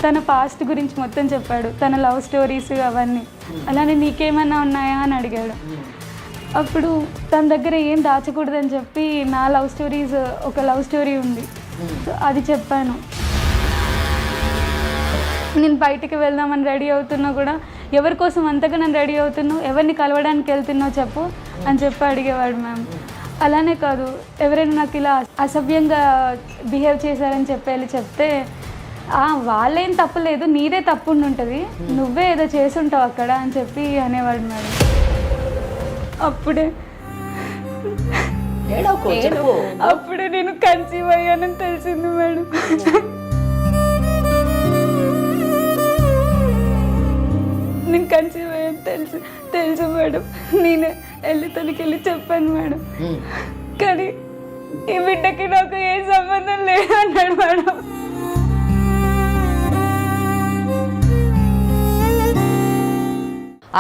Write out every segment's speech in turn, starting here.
తన పాస్ట్ గురించి మొత్తం చెప్పాడు, తన లవ్ స్టోరీస్ అవన్నీ. అలానే నీకేమైనా ఉన్నాయా అని అడిగాడు. అప్పుడు తన దగ్గర ఏం దాచకూడదని చెప్పి నా లవ్ స్టోరీస్, ఒక లవ్ స్టోరీ ఉంది, అది చెప్పాను. నేను బయటికి వెళ్దామని రెడీ అవుతున్నా కూడా, ఎవరి కోసం అంతగా నేను రెడీ అవుతున్నావు, ఎవరిని కలవడానికి వెళ్తున్నావు చెప్పు అని చెప్పి అడిగేవాడు మ్యామ్. అలానే కాదు, ఎవరైనా నాకు ఇలా అసభ్యంగా బిహేవ్ చేశారని చెప్పి చెప్తే, వాళ్ళేం తప్పులేదు, నీదే తప్పు ఉంటుంది, నువ్వే ఏదో చేసుంటావు అక్కడ అని చెప్పి అనేవాడు మేడం. అప్పుడే నేను కన్సీవ్ అయ్యానని తెలిసింది మేడం. నేను కన్సీవ్ అయ్యాను తెలుసు మేడం. నేనే తనకి వెళ్ళి చెప్పాను మేడం. కానీ ఈ బిడ్డకి నాకు ఏ సంబంధం లేదు అన్నాడు మేడం.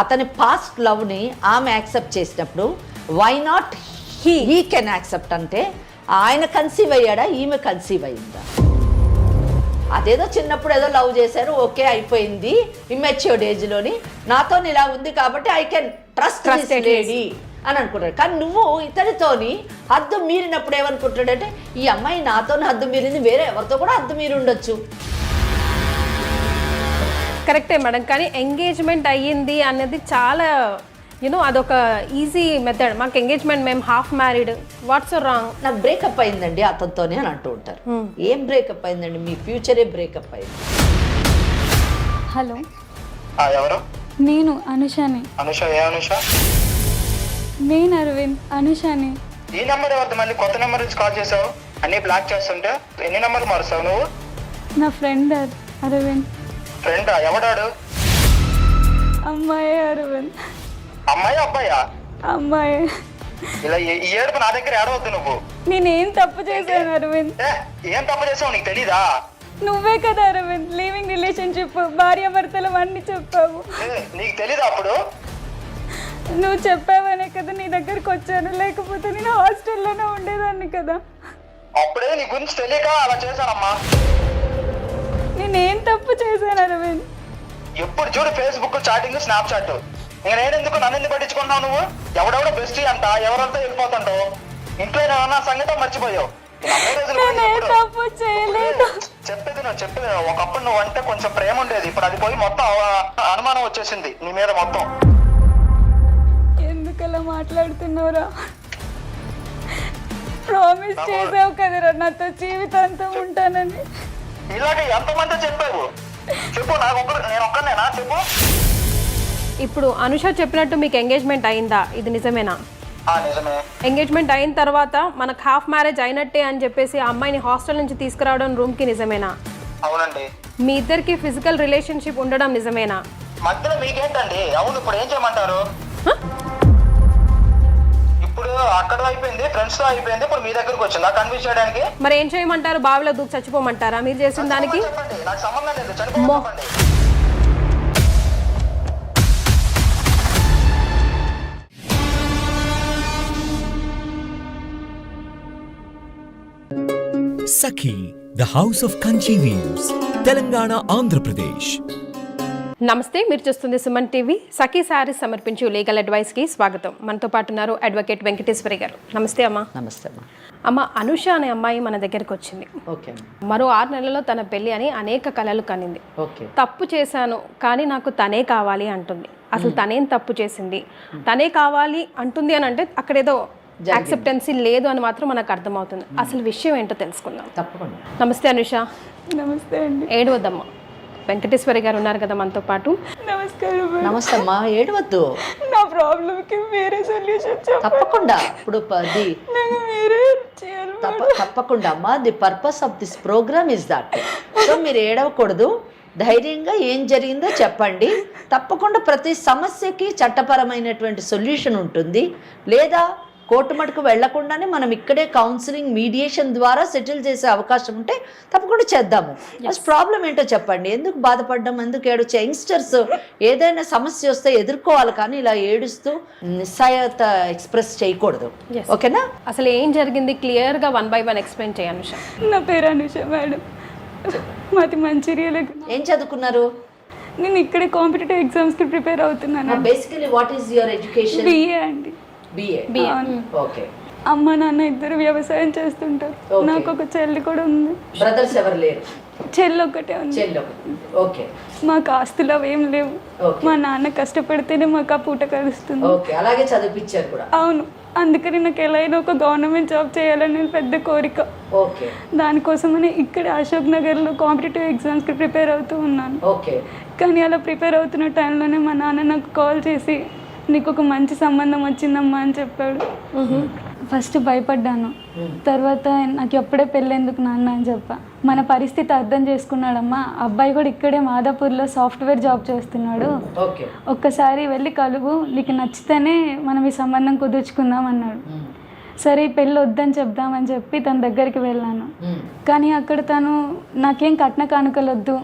అతని పాస్ట్ లవ్ని ఆమె యాక్సెప్ట్ చేసినప్పుడు why not he can accept అంటే, ఆయన కన్సీవ్ అయ్యాడా, ఈమె కన్సీవ్ అయ్యిందా? అదేదో చిన్నప్పుడు ఏదో లవ్ చేశారు, ఓకే అయిపోయింది, ఇమ్మెచ్యూర్డ్ ఏజ్లోని నాతో ఇలా ఉంది కాబట్టి I can trust this lady అని అనుకుంటాడు. కానీ నువ్వు ఇతడితోని హద్దు మీరినప్పుడు ఏమనుకుంటాడంటే, ఈ అమ్మాయి నాతో హద్దు మీరింది, వేరే ఎవరితో కూడా హద్దు మీరి ఉండొచ్చు. కరెక్టే మేడం, కానీ ఎంగేజ్మెంట్ అయ్యింది అనేది చాలా అదొక ఈజీ మెథడ్. మాకు ఎంగేజ్మెంట్, మేము హాఫ్ మ్యారీడ్, వాట్స్ రాంగ్? నాకు బ్రేకప్ అయిందండి అతనితోనే అని అంటూ ఉంటారు. ఏం బ్రేకప్ అయిందండి? మీ ఫ్యూచరే బ్రేకప్ అయింది. హలో, ఎవరు? నేను అనుషని. అనుష? ఏ అనుష? నేను అరవింద్, అనుషని. ఈ నెంబర్ ఎవరిది? మళ్ళీ కొత్త నెంబర్ నుంచి కాల్ చేసావు, అన్ని బ్లాక్ చేస్తుంటే ఎన్ని నెంబర్లు మారుస్తావు నువ్వు? నా ఫ్రెండ్ అరవింద్. ఫ్రెండా? ఎవడాడు? అమ్మాయి అరవింద్. అమ్మాయి అబ్బాయా? అమ్మాయి. ఇలా ఈ ఏడుపు నా దగ్గర ఏడవద్దు నువ్వు. నేనేం తప్పు చేశాను అరవింద్? ఏం తప్పు చేసావు నీకు తెలీదా? నువ్వే కదా అరవింద్ లివింగ్ రిలేషన్షిప్, భార్యాభర్తలు అన్ని చెప్పావు. నీకు తెలీదా? అప్పుడు నువ్వు చెప్పావనే కదా నీ దగ్గరకు వచ్చాను, లేకపోతే నేను హాస్టల్లోనే ఉండేదాన్ని కదా. అప్పుడే నీ గురించి తెలియక అలా చేశానమ్మా. నేనేం తప్పు చేశాను అరవింద్? ఎప్పుడు చూడు ఫేస్బుక్ చాటింగ్, స్నాప్చాట్. నేనెందుకు నన్ను ఎందుకు పట్టించుకుంటున్నావు నువ్వు? ఎవడెవడో బెస్టీ అంట, ఎవరంతా వెళ్ళిపోతుంటావు. ఇంట్లో ఏమన్నా సంగీతం మర్చిపోయావు. చెప్పేది ఒకప్పుడు నువ్వు అంటే కొంచెం ప్రేమ ఉండేది, ఇప్పుడు అది పోయి మొత్తం అనుమానం వచ్చేసింది నీ మీద మొత్తం. ఎందుకలా మాట్లాడుతున్నావురా? ప్రామిస్ చేసావు కదరా నాతో జీవితాంతం ఉంటానని. ఇలాగ ఎంతమంది చెప్పావు చెప్పు, నేను ఒక్కనేనా చెప్పు. ఇప్పుడు అనుష చెప్పినట్టు మీకు ఎంగేజ్మెంట్ అయిందా? ఇది నిజమేనా? నిజమే. ఎంగేజ్మెంట్ అయిన తర్వాత మనకు హాఫ్ మ్యారేజ్ అయినట్టే అని చెప్పేసి ఆ అమ్మాయిని హాస్టల్ నుంచి తీసుకురావడం రూమ్ కి నిజమేనా? అవునండి. మీ ఇద్దరికి ఫిజికల్ రిలేషన్షిప్ ఉండడం నిజమేనా? మధ్యలో మీకేంటండి? అవును, ఇప్పుడు ఏం చేయమంటారు? ఇప్పుడు అక్కడ అయిపోయింది, ఫ్రెండ్స్ తో అయిపోయింది, ఇప్పుడు మీ దగ్గరకు వచ్చిందా కన్విన్స్ చేయడానికి? మరి ఏం చేయమంటారు? బావిలో దూకి చచ్చిపోమంటారా మీరు చేసిన దానికి? నాకు సంబంధం లేదు, చనిపోమండి. Sakhi, the house of Kanchi weaves, Telangana, Andhra Pradesh. నమస్తే, మీరు చూస్తుంది సుమన్ టీవీ. సఖీ శారీస్ సమర్పించు లీగల్ అడ్వైస్ కి స్వాగతం. మనతో పాటు ఉన్నారు అడ్వకేట్ వెంకటేశ్వరి గారు. నమస్తే అమ్మా. నమస్తే అమ్మా. అమ్మ, అనుష అనే అమ్మాయి మన దగ్గరకు వచ్చింది. ఓకే. మరో 6 నెలల్లో తన పెళ్లి అని అనేక కలలు కనింది. ఓకే. తప్పు చేశాను కానీ నాకు తనే కావాలి అంటుంది. అసలు తనేం తప్పు చేసింది? తనే కావాలి అంటుంది అని అంటే అక్కడేదో యాక్సెప్టెన్సీ లేదు అని మాత్రం మనకు అర్థమవుతుంది. అసలు విషయం ఏంటో తెలుసుకుందాం. తప్పకుండా. నమస్తే అనుష. నమస్తే అండి. ఏడవద్దమ్మా, వెంకటేశ్వరి గారు ఉన్నారు కదా మనతో పాటు. నమస్కారం. నమస్తే అమ్మా, ఏడవద్దు. నా ప్రాబ్లం కి వేరే సొల్యూషన్ చెప్పండి. తప్పకుండా. ఇప్పుడు తప్పకుండా అమ్మా. The purpose of this program is that. So మీరు ఏడవకూడదు, ధైర్యంగా ఏం జరిగిందో చెప్పండి. తప్పకుండా ప్రతి సమస్యకి చట్టపరమైనటువంటి సొల్యూషన్ ఉంటుంది. లేదా కోర్టు మటుకు వెళ్లకుండానే మనం ఇక్కడే కౌన్సిలింగ్, మీడియేషన్ ద్వారా సెటిల్ చేసే అవకాశం ఉంటే తప్పకుండా చేద్దాము. ప్రాబ్లం ఏంటో చెప్పండి. ఎందుకు బాధపడ్డం, ఎందుకు ఏడొచ్చు? యంగ్స్టర్స్ ఏదైనా సమస్య వస్తే ఎదుర్కోవాలి, కానీ ఇలా ఏడుస్తూ నిస్సాయత ఎక్స్ప్రెస్ చేయకూడదు. ఓకేనా? అసలు ఏం జరిగింది క్లియర్ గా 1 by 1 ఎక్స్ప్లెయిన్ చేయ అనుష. నా పేరు అనుష మేడం. మాది మంచిర్యాల. ఏం చదువుకున్నారు? నేను ఇక్కడే కాంపిటేటివ్ ఎగ్జామ్స్కి ప్రిపేర్ అవుతున్నాను. Basically what is your education? BA అండి. బిఏ. ఓకే. అమ్మ నాన్న ఇద్దరు వ్యవసాయం చేస్తుంటారు. నాకు ఒక చెల్లి కూడా ఉంది. బ్రదర్స్ ఎవరు లేరు? చెల్లి ఒకటే ఉంది. చెల్లి. ఓకే. మాకు ఆస్తులు అవేం లేవు. మా నాన్న కష్టపడితేనే మాకు ఆ పూట కలుస్తుంది. ఓకే, అలాగే చదివించారు కూడా? అవును, అందుకని నాకు ఎలా అయినా ఒక గవర్నమెంట్ జాబ్ చేయాలని నేను పెద్ద కోరిక. ఓకే. దానికోసమని ఇక్కడ అశోక్ నగర్లో కాంపిటేటివ్ ఎగ్జామ్స్కి ప్రిపేర్ అవుతూ ఉన్నాను. ఓకే. కానీ అలా ప్రిపేర్ అవుతున్న టైంలోనే మా నాన్న నాకు కాల్ చేసి నీకు ఒక మంచి సంబంధం వచ్చిందమ్మా అని చెప్పాడు. ఫస్ట్ భయపడ్డాను. తర్వాత నాకు ఎప్పుడే పెళ్ళెందుకు నాన్న అని చెప్పా. మన పరిస్థితి అర్థం చేసుకున్నాడమ్మా, అబ్బాయి కూడా ఇక్కడే మాదాపూర్లో సాఫ్ట్వేర్ జాబ్ చేస్తున్నాడు, ఒక్కసారి వెళ్ళి కలుగు, నీకు నచ్చితేనే మనం ఈ సంబంధం కుదుర్చుకుందాం అన్నాడు. సరే పెళ్ళి వద్దని చెప్దామని చెప్పి తన దగ్గరికి వెళ్ళాను. కానీ అక్కడ తను నాకేం కట్న కానుకలు వద్దు,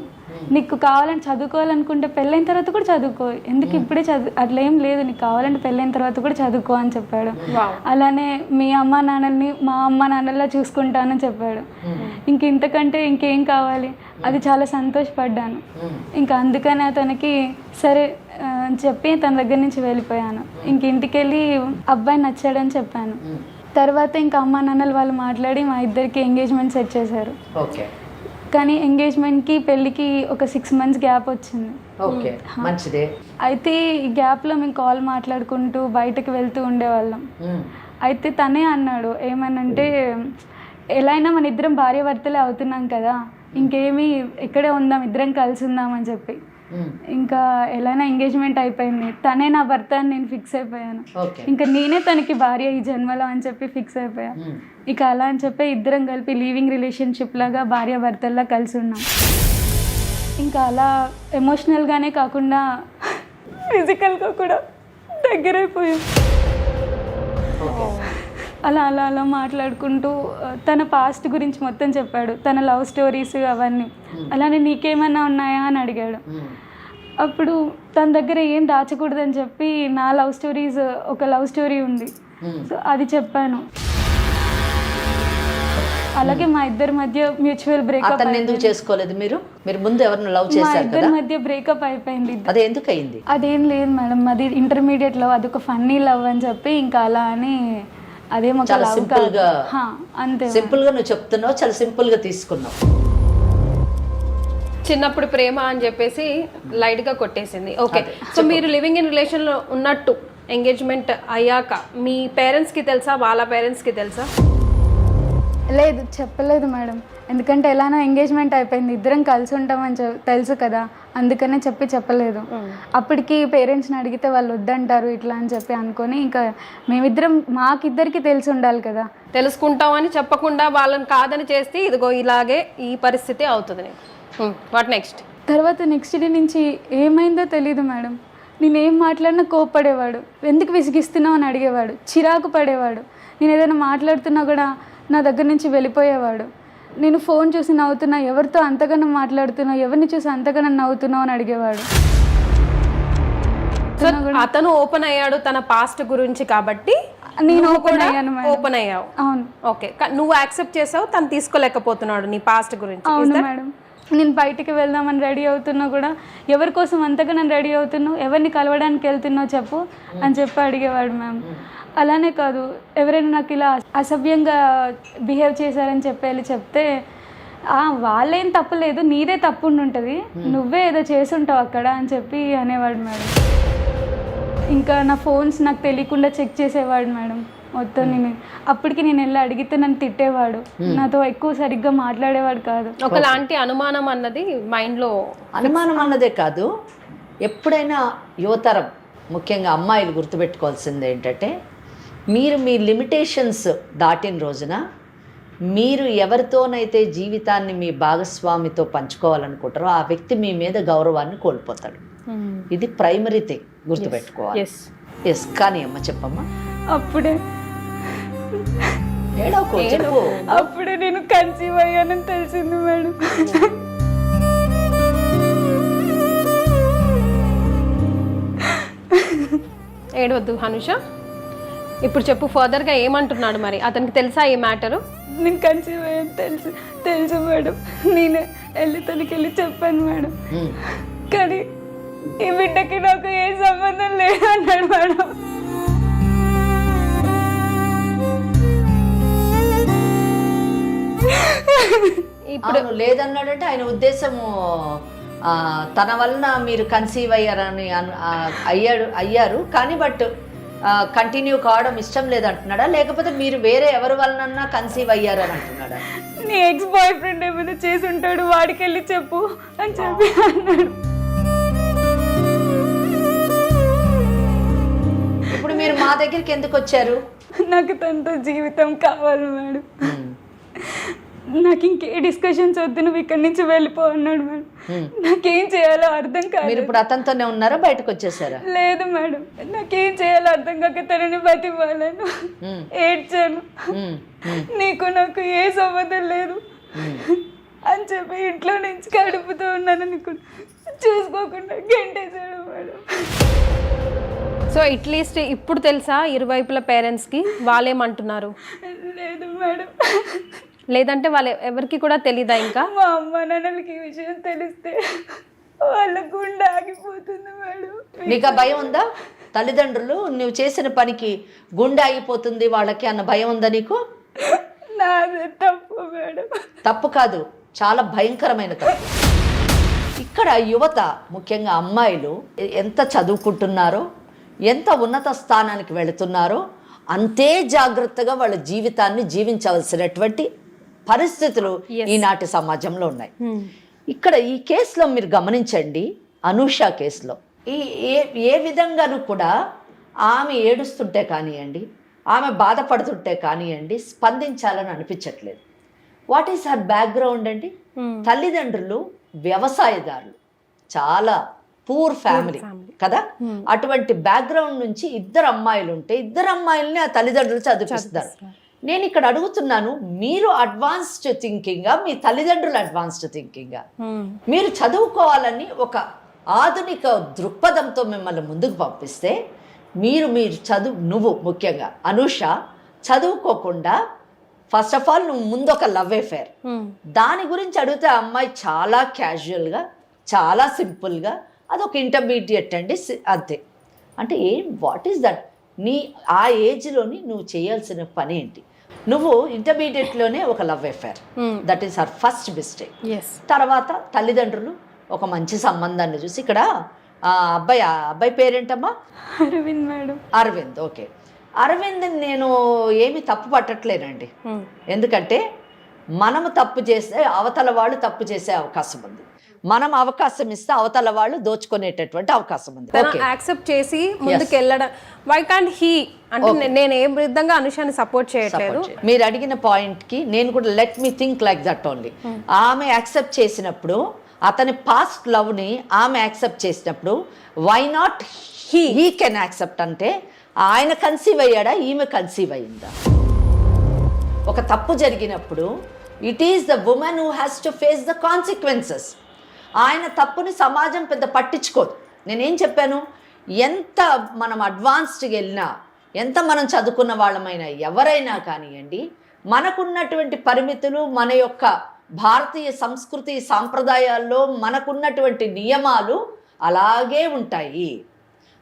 నీకు కావాలని చదువుకోవాలనుకుంటే పెళ్ళైన తర్వాత కూడా చదువుకో, ఎందుకు ఇప్పుడే అట్లా ఏం లేదు, నీకు కావాలంటే పెళ్ళైన తర్వాత కూడా చదువుకో అని చెప్పాడు. అలానే మీ అమ్మ నాన్నల్ని మా అమ్మ నాన్నలా చూసుకుంటానని చెప్పాడు. ఇంక ఇంతకంటే ఇంకేం కావాలి, అది చాలా సంతోషపడ్డాను. ఇంకా అందుకని అతనికి సరే అని చెప్పి తన దగ్గర నుంచి వెళ్ళిపోయాను. ఇంక ఇంటికి వెళ్ళి అబ్బాయి నచ్చాడని చెప్పాను. తర్వాత ఇంకా అమ్మ నాన్నలు వాళ్ళు మాట్లాడి మా ఇద్దరికి ఎంగేజ్మెంట్ సెట్ చేశారు. కానీ ఎంగేజ్మెంట్కి పెళ్ళికి ఒక 6 months గ్యాప్ వచ్చింది. ఓకే, మంచిదే. అయితే ఈ గ్యాప్లో మేము కాల్ మాట్లాడుకుంటూ బయటకు వెళ్తూ ఉండేవాళ్ళం. అయితే తనే అన్నాడు ఏమనంటే, ఎలా అయినా మన ఇద్దరం భార్యాభర్తలే అవుతున్నాం కదా, ఇంకేమి ఇక్కడే ఉందాం, ఇద్దరం కలిసి ఉందాం అని చెప్పి. ఇంకా ఎలాగైనా ఎంగేజ్మెంట్ అయిపోయింది, తనే నా భర్త అని నేను ఫిక్స్ అయిపోయాను. ఇంకా నేనే తనకి భార్య ఈ జన్మలో అని చెప్పి ఫిక్స్ అయిపోయా. ఇక అలా అని చెప్పి ఇద్దరం కలిపి లివింగ్ రిలేషన్షిప్ లాగా భార్యాభర్తల్లా కలిసి ఉన్నాం. ఇంకా అలా ఎమోషనల్గానే కాకుండా ఫిజికల్గా కూడా దగ్గరైపోయాం. అలా అలా అలా మాట్లాడుకుంటూ తన పాస్ట్ గురించి మొత్తం చెప్పాడు, తన లవ్ స్టోరీస్ అవన్నీ. అలానే నీకేమైనా ఉన్నాయా అని అడిగాడు. అప్పుడు తన దగ్గర ఏం దాచకూడదని చెప్పి నా లవ్ స్టోరీస్, ఒక లవ్ స్టోరీ ఉంది, సో అది చెప్పాను. అలాగే మా ఇద్దరి మధ్య మ్యూచువల్ బ్రేకప్. ఎందుకు చేసుకోలేదు మీరు? మీరు ముందు ఎవరిని లవ్ చేశారు కదా? మా ఇద్దరి మధ్య బ్రేకప్ అయిపోయింది. అది ఎందుకు అయింది? అదేం లేదు మేడం, అది ఇంటర్మీడియట్ లవ్, అదొక ఫన్నీ లవ్ అని చెప్పి ఇంకా అలా అని అదే చాలా సింపుల్ గా. అంతే, సింపుల్ గా నువ్వు చెప్తున్నావు, చాలా సింపుల్ గా తీసుకున్నావు. చిన్నప్పుడు ప్రేమ అని చెప్పేసి లైట్ గా కొట్టేసింది. ఓకే, సో మీరు లివింగ్ ఇన్ రిలేషన్ లో ఉన్నట్టు ఎంగేజ్మెంట్ అయ్యాక మీ పేరెంట్స్ కి తెలుసా, వాళ్ళ పేరెంట్స్ కి తెలుసా? లేదు, చెప్పలేదు మేడం. ఎందుకంటే ఎలానో ఎంగేజ్మెంట్ అయిపోయింది, ఇద్దరం కలిసి ఉంటామని తెలుసు కదా, అందుకనే చెప్పలేదు. అప్పటికి పేరెంట్స్ని అడిగితే వాళ్ళు వద్దంటారు ఇట్లా అని చెప్పి అనుకొని ఇంకా మేమిద్దరం, మాకిద్దరికి తెలిసి ఉండాలి కదా. తెలుసుకుంటామని చెప్పకుండా వాళ్ళని కాదని చేస్తే ఇదిగో ఇలాగే ఈ పరిస్థితి అవుతుంది నీకు. What next? తర్వాత నెక్స్ట్ డే నుంచి ఏమైందో తెలియదు మేడం. నేనేం మాట్లాడినా కోప్పడేవాడు, ఎందుకు విసిగిస్తున్నావు అని అడిగేవాడు, చిరాకు పడేవాడు. నేను ఏదైనా మాట్లాడుతున్నా కూడా నా దగ్గర నుంచి వెళ్ళిపోయేవాడు. నేను ఫోన్ చూసి నవ్వుతున్నా, ఎవరితో అంతగానో మాట్లాడుతున్నావు, ఎవరిని చూసి అంతగానో నవ్వుతున్నావు అని అడిగేవాడు. అతను ఓపెన్ అయ్యాడు తన పాస్ట్ గురించి కాబట్టి నేను ఓపెన్ అయ్యాను. ఓపెన్ అయ్యావు, అవును. ఓకే, నువ్వు యాక్సెప్ట్ చేసావు, తను తీసుకోలేకపోతున్నాడు నీ పాస్ట్ గురించి. అవును మేడం. నేను బయటికి వెళ్దామని రెడీ అవుతున్నా కూడా, ఎవరి కోసం అంతగా నేను రెడీ అవుతున్నావు, ఎవరిని కలవడానికి వెళ్తున్నావు చెప్పు అని చెప్పి అడిగేవాడు మ్యామ్. అలానే కాదు, ఎవరైనా నాకు ఇలా అసభ్యంగా బిహేవ్ చేశారని చెప్పి చెప్తే, వాళ్ళేం తప్పులేదు, నీదే తప్పు ఉంటుంది, నువ్వే ఏదో చేసుంటావు అక్కడ అని చెప్పి అనేవాడు మేడం. ఇంకా నా ఫోన్స్ నాకు తెలియకుండా చెక్ చేసేవాడు మేడం మొత్తం. నేను అప్పటికి నేను వెళ్ళి అడిగితే నన్ను తిట్టేవాడు, నాతో ఎక్కువ సరిగ్గా మాట్లాడేవాడు కాదు. ఒకలాంటి అనుమానం అన్నది మైండ్లో. అనుమానం అన్నదే కాదు, ఎప్పుడైనా యువతరం ముఖ్యంగా అమ్మాయిలు గుర్తుపెట్టుకోవాల్సింది ఏంటంటే, మీరు మీ లిమిటేషన్స్ దాటిన రోజున మీరు ఎవరితోనైతే జీవితాన్ని మీ భాగస్వామితో పంచుకోవాలనుకుంటారో ఆ వ్యక్తి మీ మీద గౌరవాన్ని కోల్పోతాడు. ఇది ప్రైమరీ థింగ్, గుర్తుపెట్టుకోవాలి. ఎస్, కానీ అమ్మ చెప్పమ్మా. అప్పుడే అప్పుడే నేను కన్సీవ్ అయ్యానని తెలిసింది మేడం. ఏడవద్దు హనుష, ఇప్పుడు చెప్పు ఫర్దర్గా ఏమంటున్నాడు మరి? అతనికి తెలుసా ఈ మ్యాటరు? నేను కన్సీవ్ అయ్యాను తెలుసు మేడం. నేను తనకి వెళ్ళి చెప్పాను మేడం. కానీ ఈ బిడ్డకి నాకు ఏ సంబంధం లేదు అన్నాడు మేడం. ఇప్పుడు లేదన్నాడంటే ఆయన ఉద్దేశము తన వలన మీరు కన్సీవ్ అయ్యారని అయ్యారు కానీ బట్ కంటిన్యూ కావడం ఇష్టం లేదంటున్నాడా, లేకపోతే మీరు వేరే ఎవరి వలనన్నా కన్సీవ్ అయ్యారని అంటున్నాడా? నీ ఎక్స్ బాయ్ ఫ్రెండ్ ఏమైనా చేసి ఉంటాడు, వాడికి వెళ్ళి చెప్పు అని చెప్పి అన్నాడు. ఇప్పుడు మీరు మా దగ్గరికి ఎందుకు వచ్చారు? నాకు తనతో జీవితం కావాలి మేడం. నాకు ఇంకే డిస్కషన్స్ వద్దు, నువ్వు ఇక్కడి నుంచి వెళ్ళిపో అన్నాడు మేడం. నాకేం చేయాలో అర్థం కాదు. మీరు ఇప్పుడు అతనితోనే ఉన్నారా, బయటకు వచ్చేసారా? లేదు మేడం, నాకేం చేయాలో అర్థం కాక తనని బతిమాలను, ఏడ్చాను. నీకు నాకు ఏ సంబంధం లేదు అని చెప్పి ఇంట్లో నుంచి కడుపుతూ ఉన్నాను చూసుకోకుండా గెంటేశాడు మేడం. సో అట్లీస్ట్ ఇప్పుడు తెలుసా ఇరువైపుల పేరెంట్స్కి వాళ్ళేమంటున్నారు? లేదు మేడం. లేదంటే వాళ్ళు ఎవరికి కూడా తెలీదా ఇంకా? మా అమ్మ నాన్నలకి ఈ విషయం తెలిస్తే వాళ్ళ గుండె ఆగిపోతుంది మేడం. నీకు ఆ భయం ఉందా? తల్లిదండ్రులు నువ్వు చేసిన పనికి గుండె ఆగిపోతుంది వాళ్ళకి అన్న భయం ఉందా నీకు? నాదే తప్పు మేడం. తప్పు కాదు, చాలా భయంకరమైన తప్పు. ఇక్కడ యువత ముఖ్యంగా అమ్మాయిలు ఎంత చదువుకుంటున్నారో, ఎంత ఉన్నత స్థానానికి వెళుతున్నారో అంతే జాగ్రత్తగా వాళ్ళ జీవితాన్ని జీవించవలసినటువంటి పరిస్థితులు ఈనాటి సమాజంలో ఉన్నాయి. ఇక్కడ ఈ కేసులో మీరు గమనించండి, అనూష కేసులో ఏ విధంగానూ కూడా ఆమె ఏడుస్తుంటే కానివ్వండి, ఆమె బాధపడుతుంటే కానివ్వండి స్పందించాలని అనిపించట్లేదు. వాట్ ఈస్ హర్ బ్యాక్గ్రౌండ్ అండి? తల్లిదండ్రులు వ్యవసాయదారులు, చాలా పూర్ ఫ్యామిలీ కదా. అటువంటి బ్యాక్గ్రౌండ్ నుంచి ఇద్దరు అమ్మాయిలు ఉంటే ఇద్దరు అమ్మాయిల్ని ఆ తల్లిదండ్రులు చదివిస్తారు. నేను ఇక్కడ అడుగుతున్నాను, మీరు అడ్వాన్స్డ్ థింకింగా, మీ తల్లిదండ్రులు అడ్వాన్స్డ్ థింకింగా? మీరు చదువుకోవాలని ఒక ఆధునిక దృక్పథంతో మిమ్మల్ని ముందుకు పంపిస్తే మీరు నువ్వు ముఖ్యంగా అనూష చదువుకోకుండా ఫస్ట్ ఆఫ్ ఆల్ నువ్వు ముందు ఒక లవ్ అఫేర్, దాని గురించి అడిగితే అమ్మాయి చాలా క్యాజువల్గా, చాలా సింపుల్గా అదొక ఇంటర్మీడియట్ అండి అంతే. అంటే వాట్ ఈస్ దట్? ఆ ఏజ్లోని నువ్వు చేయాల్సిన పని ఏంటి? నువ్వు ఇంటర్మీడియట్లోనే ఒక love affair, that is her first mistake. తర్వాత తల్లిదండ్రులు ఒక మంచి సంబంధాన్ని చూసి, ఇక్కడ అబ్బాయి పేరేంటమ్మా? అరవింద్ మేడం. అరవింద్, ఓకే. అరవింద్ నేను ఏమి తప్పు పట్టట్లేనండి, ఎందుకంటే మనము తప్పు చేస్తే అవతల వాళ్ళు తప్పు చేసే అవకాశం ఉంది, మనం అవకాశం ఇస్తే అవతల వాళ్ళు దోచుకునేటటువంటి అవకాశం ఉంది. యాక్సెప్ట్ చేసి ముందుకు వెళ్ళడం, వై కాంట్ హీ అంటే నేను ఏ విధంగా అనుషాన్ని సపోర్ట్ చేయట్లేదు. మీరు అడిగిన పాయింట్ కి నేను కూడా let me think like that only. ఆమె యాక్సెప్ట్ చేసినప్పుడు, అతని పాస్ట్ లవ్ ని ఆమె యాక్సెప్ట్ చేసినప్పుడు, why not he can accept? అంటే ఆయన కన్సీవ్ అయ్యాడా, ఈమె కన్సీవ్ అయ్యిందా? ఒక తప్పు జరిగినప్పుడు it is the women who has to face the consequences. ఆయన తప్పుని సమాజం పెద్ద పట్టించుకోదు. నేనేం చెప్పాను, ఎంత మనం అడ్వాన్స్డ్గా వెళ్ళినా, ఎంత మనం చదువుకున్న వాళ్ళమైనా, ఎవరైనా కానివ్వండి, మనకున్నటువంటి పరిమితులు, మన యొక్క భారతీయ సంస్కృతి సాంప్రదాయాల్లో మనకున్నటువంటి నియమాలు అలాగే ఉంటాయి.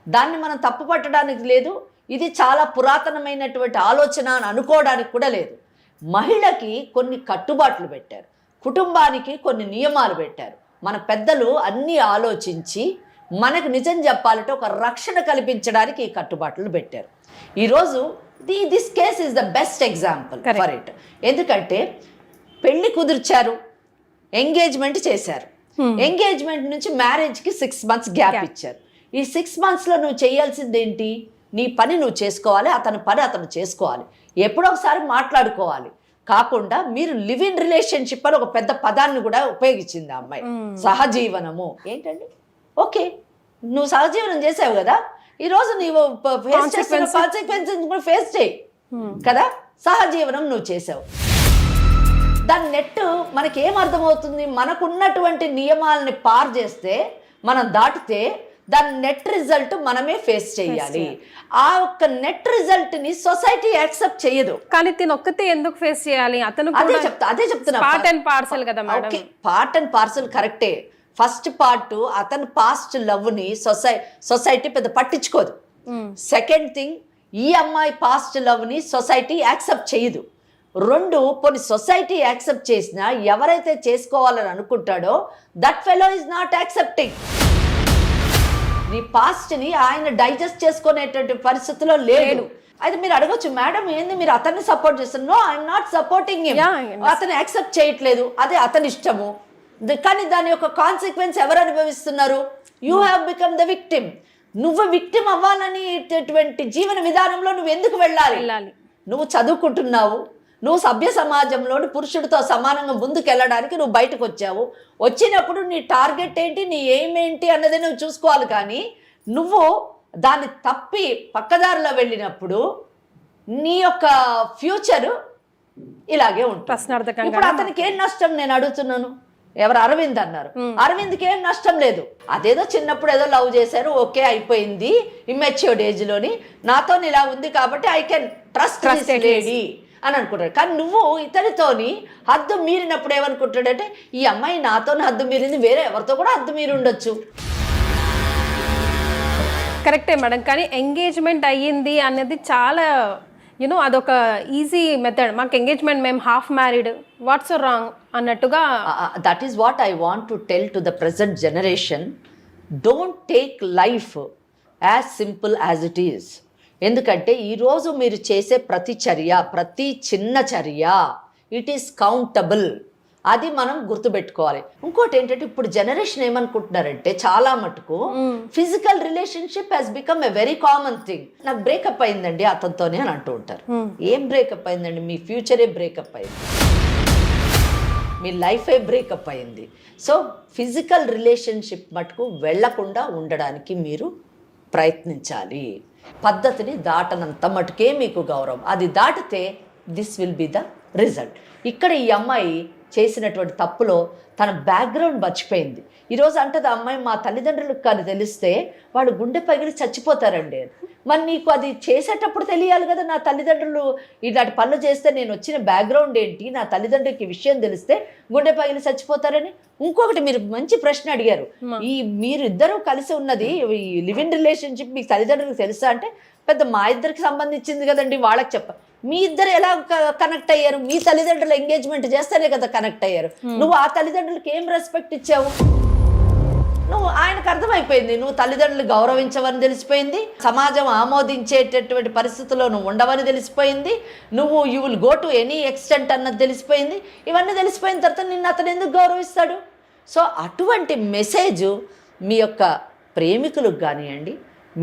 దాన్ని మనం తప్పు పట్టడానికి లేదు. ఇది చాలా పురాతనమైనటువంటి ఆలోచన అని అనుకోవడానికి కూడా లేదు. మహిళకి కొన్ని కట్టుబాట్లు పెట్టారు, కుటుంబానికి కొన్ని నియమాలు పెట్టారు. మన పెద్దలు అన్నీ ఆలోచించి మనకు నిజం చెప్పాలంటే ఒక రక్షణ కల్పించడానికి ఈ కట్టుబాట్లు పెట్టారు. ఈరోజు this case is the best example for it. ఎందుకంటే పెళ్లి కుదిర్చారు, ఎంగేజ్మెంట్ చేశారు, ఎంగేజ్మెంట్ నుంచి మ్యారేజ్కి 6 months గ్యాప్ ఇచ్చారు. ఈ 6 monthsలో నువ్వు చేయాల్సింది ఏంటి? నీ పని నువ్వు చేసుకోవాలి, అతని పని అతను చేసుకోవాలి, ఎప్పుడో ఒకసారి మాట్లాడుకోవాలి. కాకుండా మీరు లివ్ ఇన్ రిలేషన్షిప్ అని ఒక పెద్ద పదాన్ని కూడా ఉపయోగించింది ఆ అమ్మాయి. సహజీవనము ఏంటండి? ఓకే, నువ్వు సహజీవనం చేసావు కదా, ఈరోజు నీవు కాన్సిక్వెన్సెస్ ఫేస్ చేయి కదా. సహజీవనం నువ్వు చేసావు, దాని నెట్ మనకి ఏమర్థమవుతుంది? మనకున్నటువంటి నియమాలని పార్ చేస్తే, మనం దాటితే దాని నెట్ రిజల్ట్ మనమే ఫేస్ చేయాలి. ఆ ఒక్క నెట్ రిజల్ట్ ని సొసైటీ యాక్సెప్ట్ చేయదు. కానీ తిను ఒక్కతే ఎందుకు ఫేస్ చేయాలి? అతను అదే చెప్తున్నా, పార్ట్ అండ్ పార్సల్ కదా మేడం. పార్ట్ అండ్ పార్సల్ కరెక్టే. ఫస్ట్ పార్ట్ అతని పాస్ట్ లవ్ ని సొసైటీ పెద్ద పట్టించుకోదు. సెకండ్ థింగ్, ఈ అమ్మాయి పాస్ట్ లవ్ ని సొసైటీ యాక్సెప్ట్ చేయదు. రెండు, కొన్ని సొసైటీ యాక్సెప్ట్ చేసినా ఎవరైతే చేసుకోవాలని అనుకుంటాడో that fellow is not accepting. నీ పాస్ట్ ని ఆయన డైజెస్ట్ చేసుకునేటువంటి పరిస్థితిలో లేడు. అయితే మీరు అడగొచ్చు, మేడం ఏంది మీరు అతన్ని సపోర్ట్ చేస్తున్నారు? No, I'm not supporting him. అతను యాక్సెప్ట్ చేయట్లేదు, అదే అతని ఇష్టము. కానీ దాని యొక్క కాన్సిక్వెన్స్ ఎవరు అనుభవిస్తున్నారు? You have become the victim. నువ్వు విక్టిమ్ అవ్వాలనేటటువంటి జీవన విధానంలో నువ్వు ఎందుకు వెళ్ళాలి? నువ్వు చదువుకుంటున్నావు, నువ్వు సభ్య సమాజంలోని పురుషుడితో సమానంగా ముందుకు వెళ్ళడానికి నువ్వు బయటకు వచ్చావు. వచ్చినప్పుడు నీ టార్గెట్ ఏంటి, నీ ఎయిమ్ ఏంటి అన్నది నువ్వు చూసుకోవాలి. కానీ నువ్వు దాన్ని తప్పి పక్కదారిలో వెళ్ళినప్పుడు నీ యొక్క ఫ్యూచర్ ఇలాగే ఉంటుంది. ఇప్పుడు అతనికి ఏం నష్టం నేను అడుగుతున్నాను? ఎవరు? అరవింద్ అన్నారు. అరవింద్కి ఏం నష్టం లేదు. అదేదో చిన్నప్పుడు ఏదో లవ్ చేశారు, ఓకే అయిపోయింది, ఇమ్మెచ్యూర్డ్ ఏజ్ లోని నాతో ఇలా ఉంది కాబట్టి ఐ కెన్ ట్రస్ట్ లేడీ అని అనుకుంటాడు. కానీ నువ్వు ఇతనితోని హద్దు మీరినప్పుడు ఏమనుకుంటాడంటే, ఈ అమ్మాయి నాతో హద్దు మీరింది, వేరే ఎవరితో కూడా హద్దు మీరి ఉండొచ్చు. కరెక్టే మేడం. కానీ ఎంగేజ్మెంట్ అయ్యింది అనేది చాలా యూనో అదొక ఈజీ మెథడ్. మాకు ఎంగేజ్మెంట్, మేము హాఫ్ మ్యారీడ్, వాట్స్ రాంగ్ అన్నట్టుగా. That is what I want to tell to the present generation. Don't take life as simple as it is. ఎందుకంటే ఈరోజు మీరు చేసే ప్రతి చర్య, ప్రతి చిన్న చర్య, ఇట్ ఈస్ కౌంటబుల్. అది మనం గుర్తుపెట్టుకోవాలి. ఇంకోటి ఏంటంటే, ఇప్పుడు జనరేషన్ ఏమనుకుంటున్నారంటే చాలా మటుకు physical relationship has become a very common thing. నాకు బ్రేకప్ అయిందండి అతనితోనే అని అంటూ ఉంటారు. ఏం బ్రేకప్ అయిందండి? మీ ఫ్యూచరే బ్రేకప్ అయింది, మీ లైఫే బ్రేకప్ అయింది. సో ఫిజికల్ రిలేషన్షిప్ మటుకు వెళ్లకుండా ఉండడానికి మీరు ప్రయత్నించాలి. పద్ధతిని దాటనంత మటుకే మీకు గౌరవం. అది దాటితే this will be the result. ఇక్కడ ఈ అమ్మాయి చేసినటువంటి తప్పులో తన బ్యాక్గ్రౌండ్ మర్చిపోయింది. ఈరోజు అంటది అమ్మాయి, మా తల్లిదండ్రులకు కానీ తెలిస్తే వాళ్ళు గుండె పగిలి చచ్చిపోతారండి. మరి నీకు అది చేసేటప్పుడు తెలియాలి కదా, నా తల్లిదండ్రులు ఇలాంటి పనులు చేస్తే నేను వచ్చిన బ్యాక్గ్రౌండ్ ఏంటి, నా తల్లిదండ్రులకి విషయం తెలిస్తే గుండె పగిలి చచ్చిపోతారని. ఇంకొకటి మీరు మంచి ప్రశ్న అడిగారు, ఈ మీరు ఇద్దరు కలిసి ఉన్నది ఈ లివ్ ఇన్ రిలేషన్షిప్ మీకు తల్లిదండ్రులకు తెలుసా అంటే, పెద్ద మా ఇద్దరికి సంబంధించింది కదండి, వాళ్ళకి చెప్ప. మీ ఇద్దరు ఎలా కనెక్ట్ అయ్యారు? మీ తల్లిదండ్రులు ఎంగేజ్మెంట్ చేస్తేనే కదా కనెక్ట్ అయ్యారు. నువ్వు ఆ తల్లిదండ్రులకి ఏం రెస్పెక్ట్ ఇచ్చావు? నువ్వు ఆయనకు అర్థమైపోయింది, నువ్వు తల్లిదండ్రులు గౌరవించవని తెలిసిపోయింది, సమాజం ఆమోదించేటటువంటి పరిస్థితుల్లో నువ్వు ఉండవని తెలిసిపోయింది, నువ్వు you will go to any extent అన్నది తెలిసిపోయింది. ఇవన్నీ తెలిసిపోయిన తర్వాత నిన్ను అతను ఎందుకు గౌరవిస్తాడు? సో అటువంటి మెసేజ్ మీ యొక్క ప్రేమికులకు కానివ్వండి,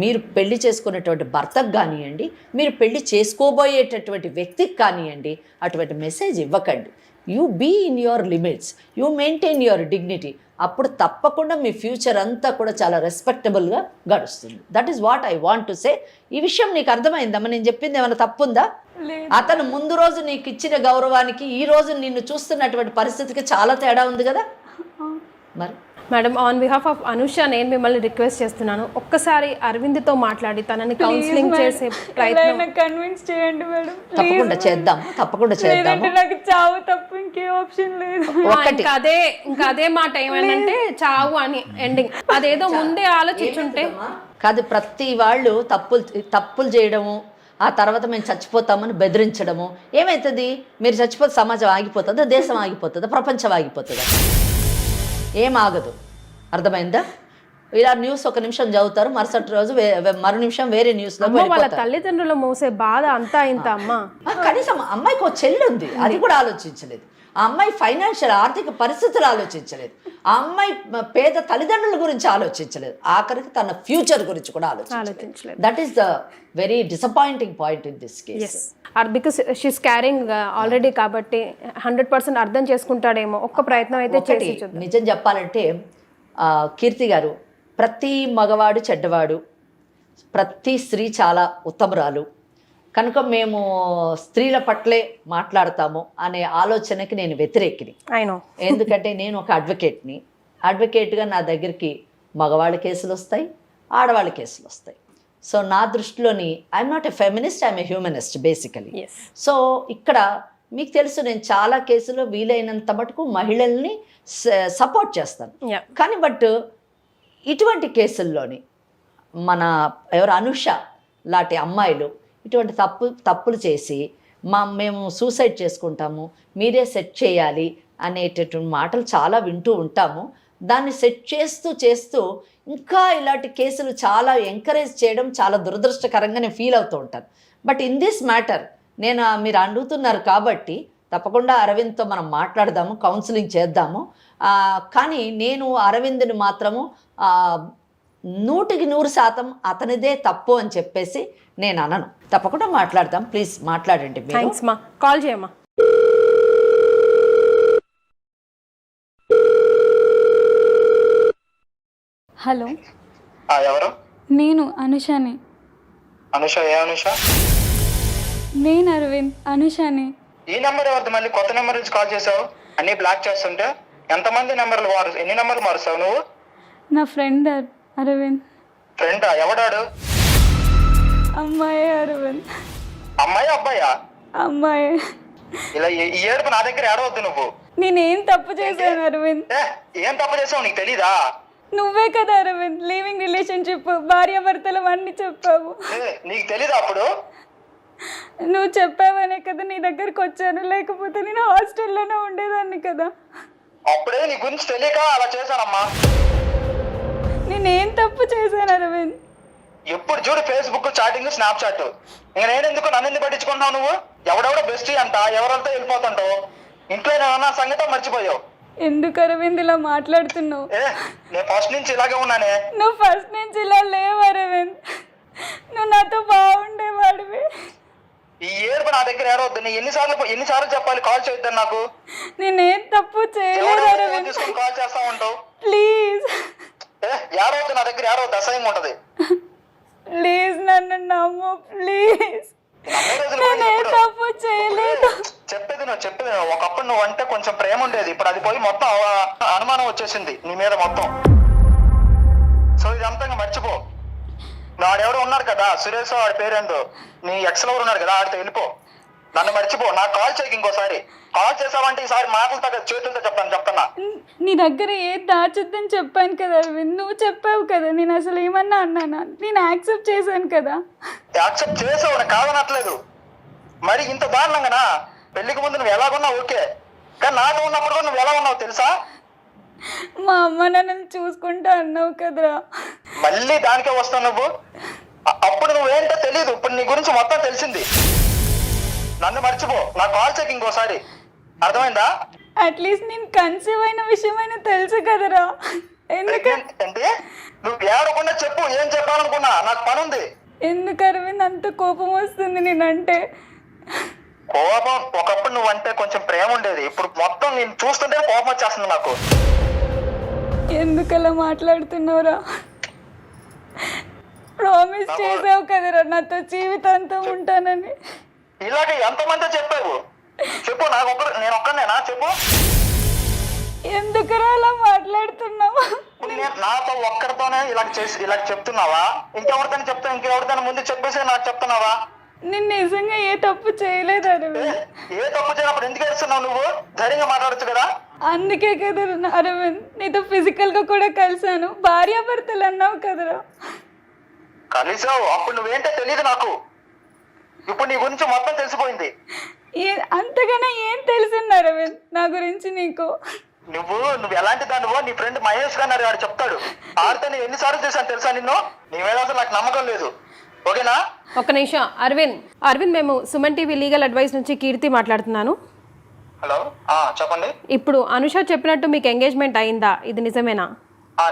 మీరు పెళ్లి చేసుకునేటువంటి భర్తకు కానివ్వండి, మీరు పెళ్లి చేసుకోబోయేటటువంటి వ్యక్తికి కానివ్వండి, అటువంటి మెసేజ్ ఇవ్వకండి. You be in your limits, you maintain your dignity. అప్పుడు తప్పకుండా మీ ఫ్యూచర్ అంతా కూడా చాలా రెస్పెక్టబుల్గా గడుస్తుంది. That is what I want to say. ఈ విషయం నీకు అర్థమైందమ్మా? నేను చెప్పింది ఏమైనా తప్పుందా? అతను ముందు రోజు నీకు ఇచ్చిన గౌరవానికి ఈ రోజు నిన్ను చూస్తున్నటువంటి పరిస్థితికి చాలా తేడా ఉంది కదా. మరి madam, on behalf of Anusha నేను మిమ్మల్ని రిక్వెస్ట్ చేస్తున్నాను, ఒక్కసారి అరవింద్తో మాట్లాడి తనని కౌన్సిలింగ్ చేసే ప్రయత్నం కన్విన్స్ చేయండి మేడం. తప్పకుండా చేద్దాం, తప్పకుండా చేద్దాం. నాకు చావు తప్ప ఇంకే ఆప్షన్ లేదు. ఇంకా అదే మాట ఏమనంటే చావు అని ఎండింగ్. అదేదో ముందే ఆలోచించుంటే కాదు. ప్రతి వాళ్ళు తప్పులు చేయడము, ఆ తర్వాత మేము చచ్చిపోతామని బెదిరించడము ఏమవుతుంది? మీరు చచ్చిపోతే సమాజం ఆగిపోతుందా? దేశం ఆగిపోతుందా? ప్రపంచం ఆగిపోతుందా? ఏం ఆగదు. అర్థమైందా? ఇలా న్యూస్ ఒక నిమిషం చదువుతారు, మరుసటి రోజు మరో నిమిషం వేరే న్యూస్ లో. వాళ్ళ తల్లిదండ్రులు మోసే బాధ అంతా ఇంత. అమ్మా కనీసం అమ్మాయికి ఒక చెల్లి ఉంది, అది కూడా ఆలోచించలేదు. ఆ అమ్మాయి ఫైనాన్షియల్ ఆర్థిక పరిస్థితులు ఆలోచించలేదు. ఆ అమ్మాయి పేద తల్లిదండ్రుల గురించి ఆలోచించలేదు. ఆఖరికి తన ఫ్యూచర్ గురించి కూడా ఆలోచించలేదు. That is the very disappointing point in this case. Because she's carrying already కాబట్టి 100% అర్థం చేసుకుంటాడేమో. ఒక్క ప్రయత్నం అయితే చేసి చూద్దాం. నిజం చెప్పాలంటే కీర్తి గారు, ప్రతి మగవాడు చెడ్డవాడు, ప్రతి స్త్రీ చాలా ఉత్తమరాలు, కనుక మేము స్త్రీల పట్లే మాట్లాడతాము అనే ఆలోచనకి నేను వ్యతిరేకిని. ఎందుకంటే నేను ఒక అడ్వకేట్ని. అడ్వకేట్గా నా దగ్గరికి మగవాళ్ళ కేసులు వస్తాయి, ఆడవాళ్ళ కేసులు వస్తాయి. సో నా దృష్టిలోని I'm not a feminist, I'm a humanist basically. Yes. So ఇక్కడ మీకు తెలుసు నేను చాలా కేసులో వీలైనంత మటుకు మహిళల్ని సపోర్ట్ చేస్తాను. Yeah. కానీ బట్ ఇటువంటి కేసుల్లోని మన ఎవరు అనుష లాంటి అమ్మాయిలు ఇటువంటి తప్పులు చేసి మేము సూసైడ్ చేసుకుంటాము, మీరే సెట్ చేయాలి అనేటటువంటి మాటలు చాలా వింటూ ఉంటాము. దాన్ని సెట్ చేస్తూ ఇంకా ఇలాంటి కేసులు చాలా ఎంకరేజ్ చేయడం చాలా దురదృష్టకరంగా నేను ఫీల్ అవుతూ ఉంటాను. బట్ ఇన్ దిస్ మ్యాటర్ మీరు అడుగుతున్నారు కాబట్టి తప్పకుండా అరవింద్తో మనం మాట్లాడదాము, కౌన్సిలింగ్ చేద్దాము. కానీ నేను అరవింద్ని మాత్రము 100% అతనిదే తప్పు అని చెప్పేసి నేను అనను. తప్పకుండా మాట్లాడదాం. ప్లీజ్ మాట్లాడండి మీరు. థ్యాంక్స్ మా, కాల్ చేయమ్మా. హలో, ఎవరు? నేను అనుషని. అనుష? ఏ అనుష? నేను అరవింద్, అనుషని. ఈ నెంబర్ ఎవరిది? మళ్ళీ కొత్త నెంబర్ నుంచి కాల్ చేసావు. అన్ని బ్లాక్ చేస్తుంటే ఎంతమంది నెంబర్లు ఎన్ని నెంబర్లు మారుస్తావు నువ్వు? నా ఫ్రెండ్ అరవింద్. ఫ్రెండా? ఎవడాడు? అమ్మాయి అరవింద్. అమ్మాయి అబ్బాయా? అమ్మాయి. ఇలా ఈ ఏడుపు నా దగ్గర ఏడవద్దు నువ్వు. నేనేం తప్పు చేశాను అరవింద్? ఏం తప్పు చేసావు నీకు తెలీదా? నువ్వే కదా అరవింద్ లివింగ్ రిలేషన్షిప్, భార్యాభర్తలు అన్నీ చెప్పావు. నీకు తెలీదా అప్పుడు? నువ్వు చెప్పావనే కదా నీ దగ్గరకు వచ్చాను, లేకపోతే నేను హాస్టల్లోనే ఉండేదాన్ని కదా. అప్పుడే నీ గురించి తెలియక అలా చేశానమ్మా. నేనేం తప్పు చేశాను అరవింద్? ఎప్పుడు చూడు ఫేస్బుక్ చాటింగ్, స్నాప్చాట్. ఇంకా నేనెందుకు నన్ను ఎందుకు పట్టించుకుంటున్నావు నువ్వు? ఎవడెవడో బెస్టీ అంట, ఎవరెవరితో వెళ్ళిపోతుంటావు. ఇంట్లో ఏమన్నా సంగతి మర్చిపోయావు. ఎందుకు అరవింద్ ఇలా మాట్లాడుతున్నావు? నేను ఫస్ట్ నుంచి ఇలాగే ఉన్నానే. నువ్వు ఫస్ట్ నుంచి ఇలా లేవు అరవింద్, నువ్వు నాతో బాగుండేవాడివి. ఈ ఏడుపు నా దగ్గర ఏడవద్దు. నేను ఎన్నిసార్లు చెప్పాలి కాల్ చేయొద్దని నాకు? నేనేం తప్పు చేయలేదు అరవింద్, తీసుకొని కాల్ చేస్తా ఉంటావు. ప్లీజ్ ఏడవద్దు, నా దగ్గర ఏడవద్దు, అసహ్యంగా ఉంటది. ప్లీజ్ నన్ను నమ్ము ప్లీజ్. నేనేం తప్పు చేయలేదు. చెప్పేది నువ్వు ఒకప్పుడు నువ్వు అంటే కొంచెం ప్రేమ ఉండేది, ఇప్పుడు అది పోయి మొత్తం అనుమానం వచ్చేసింది నీ మీద మొత్తం. సో ఇదంతా ఇంకా మర్చిపో. వాడెవడో ఉన్నారు కదా సురేష్, వాడి పేరేందో, నీ ఎక్స్ లవర్ ఉన్నాడు కదా, ఆడితో వెళ్ళిపో. నన్ను మర్చిపో. నాకు కాల్ చేయకు ఇంకోసారి. కాల్ చేసావంటే ఈసారి మాటలతో చేతులతో చెప్తున్నా. నీ దగ్గర ఏది దాచొద్దని చెప్పాను కదా అరవింద్, నువ్వు చెప్పావు కదా. నేను అసలు ఏమన్నా అన్నానా? నేను యాక్సెప్ట్ చేశాను కదా. యాక్సెప్ట్ చేసావు, నేను కాదనట్లేదు. మరి ఇంత దారుణంగానా? పెళ్లికి ముందు నువ్వు ఎలాగున్నావు ఓకే, కానీ నాతో ఉన్నప్పుడు కూడా నువ్వు ఎలా ఉన్నావు తెలుసా? మా అమ్మ నన్ను చూసుకుంటా అన్నావు కదరా. మళ్ళీ దానికే వస్తావు నువ్వు. అప్పుడు నువ్వేంటో తెలీదు, ఇప్పుడు నీ గురించి మొత్తం తెలిసింది. నన్ను మర్చిపో. నాకు కాల్ చెక్ ఇంకోసారి, అర్థమైందా? అట్లీస్ట్ నేను కన్సీవ్ అయిన విషయమైనా తెలుసు కదరా. ఏంటి? నువ్వు ఏడకుండా చెప్పు, ఏం చెప్పాలనుకున్నా. నాకు పని ఉంది. ఎందుకు అరవింద్ అంత కోపం వస్తుంది నేనంటే? కోపం ఒకప్పుడు నువ్వంటే కొంచెం ప్రేమ ఉండేది, ఇప్పుడు మొత్తం నేను చూస్తుంటే కోపం వచ్చేస్తుంది నాకు. ఎందుకు అలా మాట్లాడుతున్నావురా? ప్రామిస్ చేసావు కదరా నాతో జీవితాంతం ఉంటానని. ఇలాగ ఎంతమంది చెప్పావు చెప్పు. నేను ఒక్కనేనా చెప్పు? ఎందుకురా అలా మాట్లాడుతున్నావు? నాతో ఒక్కరితోనే ఇలా చెప్తున్నావా? ఇంకెవరితోనే ముందు చెప్పేసి నాకు చెప్తున్నావా? నేను నిజంగా ఏ తప్పు చేయలేదు అరవింద్. ఏ తప్పు చేయనప్పుడు ఎందుకు వేస్తున్నావు నువ్వు? ధైర్యంగా మాట్లాడచ్చు కదా. అందుకే కదా అరవింద్ నీతో ఫిజికల్ గా కూడా కలిసాను, భార్యాభర్తలు అన్నావు కదరా. కలిసావు, అప్పుడు నువ్వేంటో తెలియదు నాకు. ఇప్పుడు నీ గురించి మొత్తం తెలిసిపోయింది. అంతగానే ఏం తెలిసింది అరవింద్ నా గురించి నీకు? నువ్వు ఎలాంటి దానివో నీ ఫ్రెండ్ మహేష్ గారు వాడు చెప్తాడు. ఆడితే నేను ఎన్నిసార్లు చూసాను తెలుసా నిన్ను? నీ మీద అసలు నాకు నమ్మకం లేదు. ఓకేనా? ఒక్క నిమిషం అరవింద్, మేము సుమన్ టీవీ లీగల్ అడ్వైస్ నుంచి కీర్తి మాట్లాడుతున్నాను. హలో, చెప్పండి. ఇప్పుడు అనుష చెప్పినట్టు మీకు ఎంగేజ్మెంట్ అయిందా? ఇది నిజమేనా?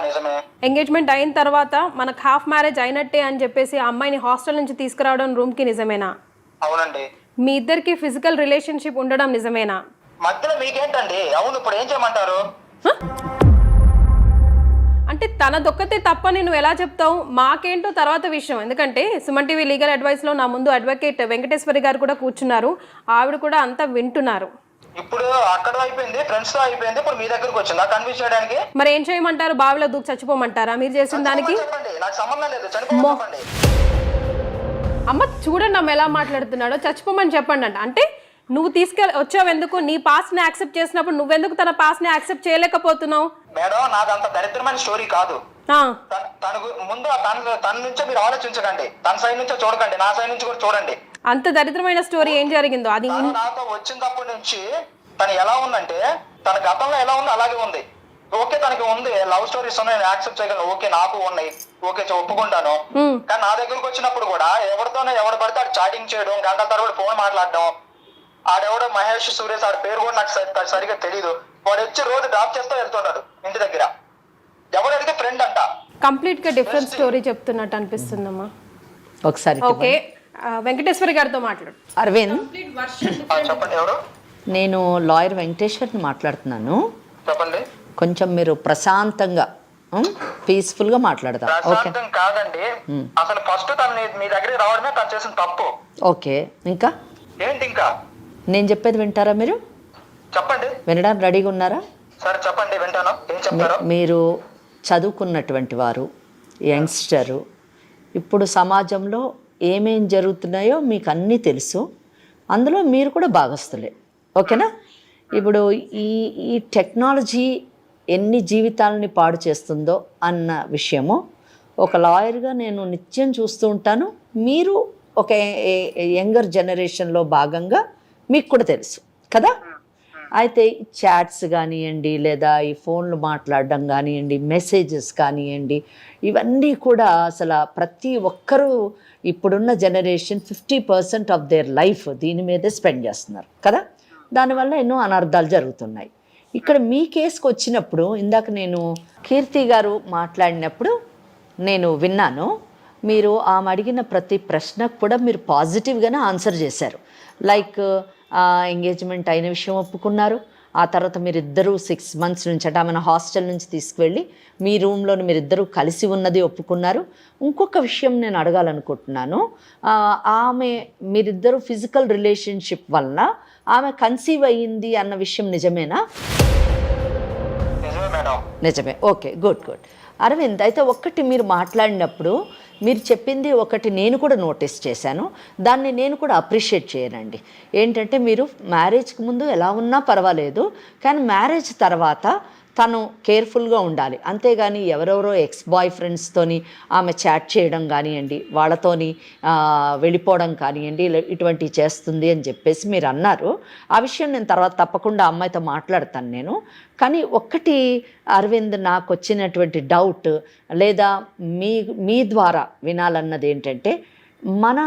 నిజమే. ఎంగేజ్మెంట్ అయిన తర్వాత మనకు హాఫ్ మ్యారేజ్ అయినట్టే అని చెప్పేసి ఆ అమ్మాయిని హాస్టల్ నుంచి తీసుకురావడం రూమ్ కి నిజమేనా? అవునండి. మీ ఇద్దరికి ఫిజికల్ రిలేషన్షిప్ ఉండడం నిజమేనా? మధ్యలో మీకేంటండి? అవును, ఇప్పుడు ఏం చేయమంటారు? అంటే తన దొక్కతే తప్పని నువ్వు ఎలా చెప్తావు? మాకేంటో తర్వాత విషయం. ఎందుకంటే సుమన్ టీవీ లీగల్ అడ్వైస్లో నా ముందు అడ్వకేట్ వెంకటేశ్వరి గారు కూడా కూర్చున్నారు, ఆవిడ కూడా అంతా వింటున్నారు. ఇప్పుడు అక్కడ అయిపోయింది, ఫ్రెండ్స్ తో అయిపోయింది, ఇప్పుడు మీ దగ్గరకు వచ్చిందా కన్విన్స్ చేయడానికి? మరి ఏం చేయమంటారు? బావిలో దూకి చచ్చిపోమంటారా మీరు చేసిన దానికి? చెప్పండి, నాకు సంబంధం లేదు, చనిపోమని. అమ్మ చూడండి అమ్మ ఎలా మాట్లాడుతున్నాడో, చచ్చిపోమని చెప్పండి అంటే నువ్వు వచ్చావు ఎందుకు? నీ పాస్ట్ ని యాక్సెప్ట్ చేసినప్పుడు నువ్వెందుకు తన పాస్ట్ ని యాక్సెప్ట్ చేయలేకపోతున్నావు? మేడం నాది అంత దరిద్రమైన స్టోరీ కాదు. ముందు తన నుంచే మీరు ఆలోచించకండి, తన సైడ్ నుంచే చూడకండి, నా సైడ్ నుంచి కూడా చూడండి. అంత దరిద్రమైన స్టోరీ ఏం జరిగిందో అది నాతో వచ్చినప్పటి నుంచి తను ఎలా ఉందంటే, తన గతంలో ఎలా ఉందో అలాగే ఉంది. ఓకే తనకి ఉంది, లవ్ స్టోరీస్ ఉన్నాయి, నేను యాక్సెప్ట్ చేయగలను, ఓకే నాకు ఉన్నాయి, ఓకే ఒప్పుకుంటాను. కానీ నా దగ్గరకు వచ్చినప్పుడు కూడా ఎవరితోనే ఎవరు పడితే ఆడు చాటింగ్ చేయడం, గంటల తరబడి ఫోన్ మాట్లాడడం. ఆడెవడో మహేష్ సురేష్, ఆడి పేరు కూడా నాకు సరిగ్గా తెలీదు. వాడు వచ్చి రోజు డ్రాప్ చేస్తూ వెళ్తున్నాడు ఇంటి దగ్గర. ఎవరు అడిగితే ఫ్రెండ్ అంట. కంప్లీట్ గా డిఫరెంట్ స్టోరీ చెప్తున్నట్టు అనిపిస్తుందమ్మా. ఒకసారి ఓకే వెంకటేశ్వరి గారితో మాట్లాడు. అరవింద్, చెప్పండి. ఎవరు? నేను లాయర్ వెంకటేశ్వర్ని మాట్లాడుతున్నాను. చెప్పండి. కొంచెం మీరు ప్రశాంతంగా పీస్ఫుల్ గా మాట్లాడదాం. ప్రశాంతం కాదండి, అసలు ఫస్ట్ తను మీ దగ్గరికి రావడమే తను చేసిన తప్పు. ఓకే, ఇంకా ఏంటి? ఇంకా నేను చెప్పేది వింటారా మీరు? చెప్పండి. వినడానికి రెడీగా ఉన్నారా? సరే చెప్పండి, వింటాను. ఏం చెప్తారు? మీరు చదువుకున్నటువంటి వారు, యంగ్స్టరు, ఇప్పుడు సమాజంలో ఏమేం జరుగుతున్నాయో మీకు అన్నీ తెలుసు, అందులో మీరు కూడా భాగస్తులే. ఓకేనా? ఇప్పుడు ఈ టెక్నాలజీ ఎన్ని జీవితాలని పాడు చేస్తుందో అన్న విషయము ఒక లాయర్గా నేను నిత్యం చూస్తూ ఉంటాను. మీరు ఒక యంగర్ జనరేషన్లో భాగంగా మీకు కూడా తెలుసు కదా. అయితే చాట్స్ కానివ్వండి, లేదా ఈ ఫోన్లు మాట్లాడడం కానివ్వండి, మెసేజెస్ కానివ్వండి, ఇవన్నీ కూడా అసలు ప్రతి ఒక్కరూ ఇప్పుడున్న జనరేషన్ 50% ఆఫ్ దేర్ లైఫ్ దీని మీదే స్పెండ్ చేస్తున్నారు కదా. దానివల్ల ఎన్నో అనర్థాలు జరుగుతున్నాయి. ఇక్కడ మీ కేసుకు వచ్చినప్పుడు ఇందాక నేను కీర్తి గారు మాట్లాడినప్పుడు నేను విన్నాను, మీరు ఆమె అడిగిన ప్రతి ప్రశ్నకు కూడా మీరు పాజిటివ్గానే ఆన్సర్ చేశారు. లైక్ ఎంగేజ్మెంట్ అయిన విషయం ఒప్పుకున్నారు. ఆ తర్వాత మీరిద్దరూ 6 months నుంచి అంటే ఆమెను హాస్టల్ నుంచి తీసుకువెళ్ళి మీ రూమ్లోని మీరిద్దరూ కలిసి ఉన్నది ఒప్పుకున్నారు. ఇంకొక విషయం నేను అడగాలనుకుంటున్నాను, మీరిద్దరూ ఫిజికల్ రిలేషన్షిప్ వలన ఆమె కన్సీవ్ అయ్యింది అన్న విషయం నిజమేనా? నిజమే. Okay, good. అరవింద్, అయితే ఒక్కటి మీరు మాట్లాడినప్పుడు మీరు చెప్పింది ఒకటి నేను కూడా నోటీస్ చేశాను, దాన్ని నేను కూడా అప్రిషియేట్ చేయనండి. ఏంటంటే మీరు మ్యారేజ్కి ముందు ఎలా ఉన్నా పర్వాలేదు, కానీ మ్యారేజ్ తర్వాత తను కేర్ఫుల్గా ఉండాలి. అంతేగాని ఎవరెవరో ఎక్స్ బాయ్ ఫ్రెండ్స్తోని ఆమె చాట్ చేయడం కానివ్వండి, వాళ్ళతోని వెళ్ళిపోవడం కానివ్వండి, ఇటువంటివి చేస్తుంది అని చెప్పేసి మీరు అన్నారు. ఆ విషయం నేను తర్వాత తప్పకుండా అమ్మాయితో మాట్లాడతాను నేను. కానీ ఒక్కటి అరవింద్, నాకు వచ్చినటువంటి డౌట్ లేదా మీ ద్వారా వినాలన్నది ఏంటంటే, మన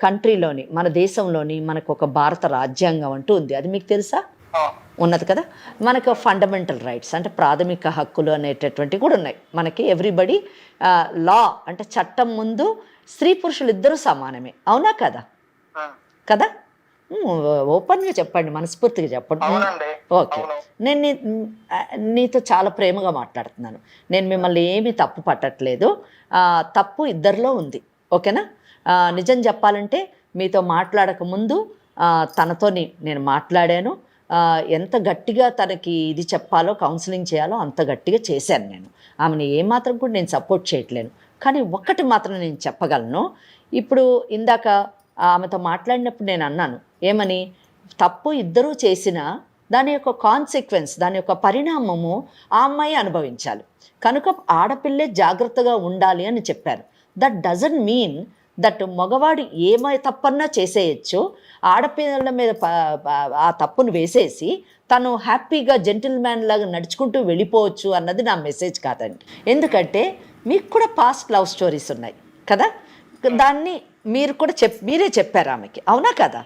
కంట్రీలోని, మన దేశంలోని మనకు ఒక భారత రాజ్యాంగం అంటూ ఉంది. అది మీకు తెలుసా? ఉన్నది కదా. మనకు ఫండమెంటల్ రైట్స్ అంటే ప్రాథమిక హక్కులు అనేటటువంటివి కూడా ఉన్నాయి మనకి. ఎవ్రీబడి లా అంటే చట్టం ముందు స్త్రీ పురుషులు ఇద్దరూ సమానమే. అవునా కదా? కదా, ఓపెన్గా చెప్పండి, మనస్ఫూర్తిగా చెప్పండి. ఓకే, నేను నీతో చాలా ప్రేమగా మాట్లాడుతున్నాను. నేను మిమ్మల్ని ఏమీ తప్పు పట్టట్లేదు. తప్పు ఇద్దరిలో ఉంది. ఓకేనా? నిజం చెప్పాలంటే మీతో మాట్లాడక ముందు తనతోని నేను మాట్లాడాను. ఎంత గట్టిగా తనకి ఇది చెప్పాలో, కౌన్సిలింగ్ చేయాలో అంత గట్టిగా చేశాను నేను. ఆమెను ఏమాత్రం కూడా నేను సపోర్ట్ చేయట్లేను. కానీ ఒక్కటి మాత్రం నేను చెప్పగలను. ఇప్పుడు ఇందాక ఆమెతో మాట్లాడినప్పుడు నేను అన్నాను ఏమని, తప్పు ఇద్దరూ చేసినా దాని యొక్క కాన్సిక్వెన్స్, దాని యొక్క పరిణామము ఆ అమ్మాయి అనుభవించాలి. కనుక ఆడపిల్లే జాగ్రత్తగా ఉండాలి అని చెప్పారు. దట్ డజంట్ మీన్ దట్ మగవాడు ఏమై తప్పన్నా చేసేయచ్చు, ఆడపిల్లల మీద ఆ తప్పును వేసేసి తను హ్యాపీగా జెంటిల్మ్యాన్ లాగా నడుచుకుంటూ వెళ్ళిపోవచ్చు అన్నది నా మెసేజ్ కాదండి. ఎందుకంటే మీకు కూడా పాస్ట్ లవ్ స్టోరీస్ ఉన్నాయి కదా, దాన్ని మీరు కూడా మీరే చెప్పారు ఆమెకి. అవునా కదా?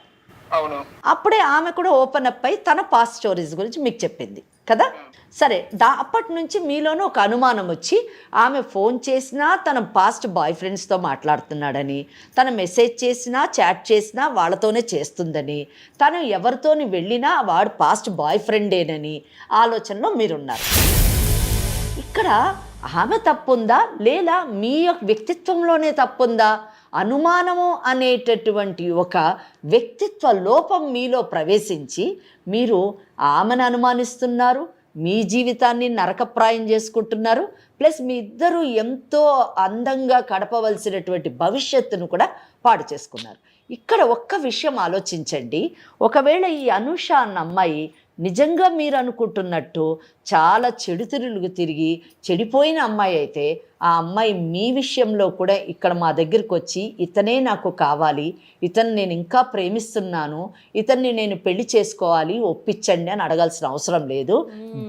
అవును. అప్పుడే ఆమె కూడా ఓపెన్ అప్ అయి తన పాస్ట్ స్టోరీస్ గురించి మీకు చెప్పింది కదా. సరే, అప్పటి నుంచి మీలోనూ ఒక అనుమానం వచ్చి ఆమె ఫోన్ చేసినా తన పాస్ట్ బాయ్ ఫ్రెండ్స్తో మాట్లాడుతున్నాడని, తన మెసేజ్ చేసినా చాట్ చేసినా వాళ్ళతోనే చేస్తుందని, తను ఎవరితోని వెళ్ళినా వాడు పాస్ట్ బాయ్ ఫ్రెండేనని ఆలోచనలో మీరున్నారు. ఇక్కడ ఆమె తప్పుందా లేదా మీ యొక్క వ్యక్తిత్వంలోనే తప్పుందా? అనుమానము అనేటటువంటి ఒక వ్యక్తిత్వ లోపం మీలో ప్రవేశించి మీరు ఆమెను అనుమానిస్తున్నారు, మీ జీవితాన్ని నరకప్రాయం చేసుకుంటున్నారు, ప్లస్ మీ ఇద్దరు ఎంతో అందంగా గడపవలసినటువంటి భవిష్యత్తును కూడా పాడు చేసుకున్నారు. ఇక్కడ ఒక్క విషయం ఆలోచించండి, ఒకవేళ ఈ అనూష అన్న అమ్మాయి నిజంగా మీరు అనుకుంటున్నట్టు చాలా చెడు తిరిగి చెడిపోయిన అమ్మాయి అయితే ఆ అమ్మాయి మీ విషయంలో కూడా ఇక్కడ మా దగ్గరికి వచ్చి ఇతనే నాకు కావాలి, ఇతను నేను ఇంకా ప్రేమిస్తున్నాను, ఇతన్ని నేను పెళ్లి చేసుకోవాలి, ఒప్పించండి అని అడగాల్సిన అవసరం లేదు.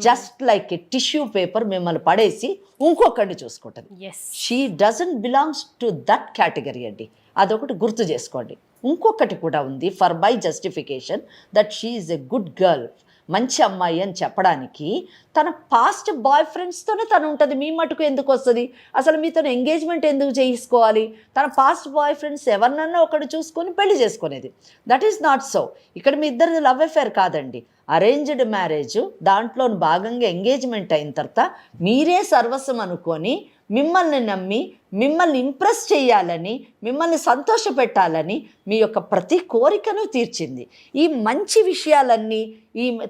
జస్ట్ లైక్ ఏ టిష్యూ పేపర్ మిమ్మల్ని పడేసి ఇంకొకరిని చూసుకుంటుంది. She doesn't belongs to that category అండి, అదొకటి గుర్తు చేసుకోండి. ఇంకొకటి కూడా ఉంది, for my justification that she is a good girl, మంచి అమ్మాయి అని చెప్పడానికి తన పాస్ట్ బాయ్ ఫ్రెండ్స్తోనే తను ఉంటుంది. మీ మటుకు ఎందుకు వస్తుంది? అసలు మీతో ఎంగేజ్మెంట్ ఎందుకు చేసుకోవాలి? తన పాస్ట్ బాయ్ ఫ్రెండ్స్ ఎవరినన్నా ఒకటి చూసుకొని పెళ్లి చేసుకునేది. That is not so. ఇక్కడ మీ ఇద్దరిది లవ్ అఫేర్ కాదండి, అరేంజ్డ్ మ్యారేజ్. దాంట్లో భాగంగా ఎంగేజ్మెంట్ అయిన తర్వాత మీరే సర్వస్వం అనుకొని మిమ్మల్ని నమ్మి మిమ్మల్ని ఇంప్రెస్ చేయాలని, మిమ్మల్ని సంతోషపెట్టాలని మీ యొక్క ప్రతి కోరికను తీర్చింది. ఈ మంచి విషయాలన్నీ,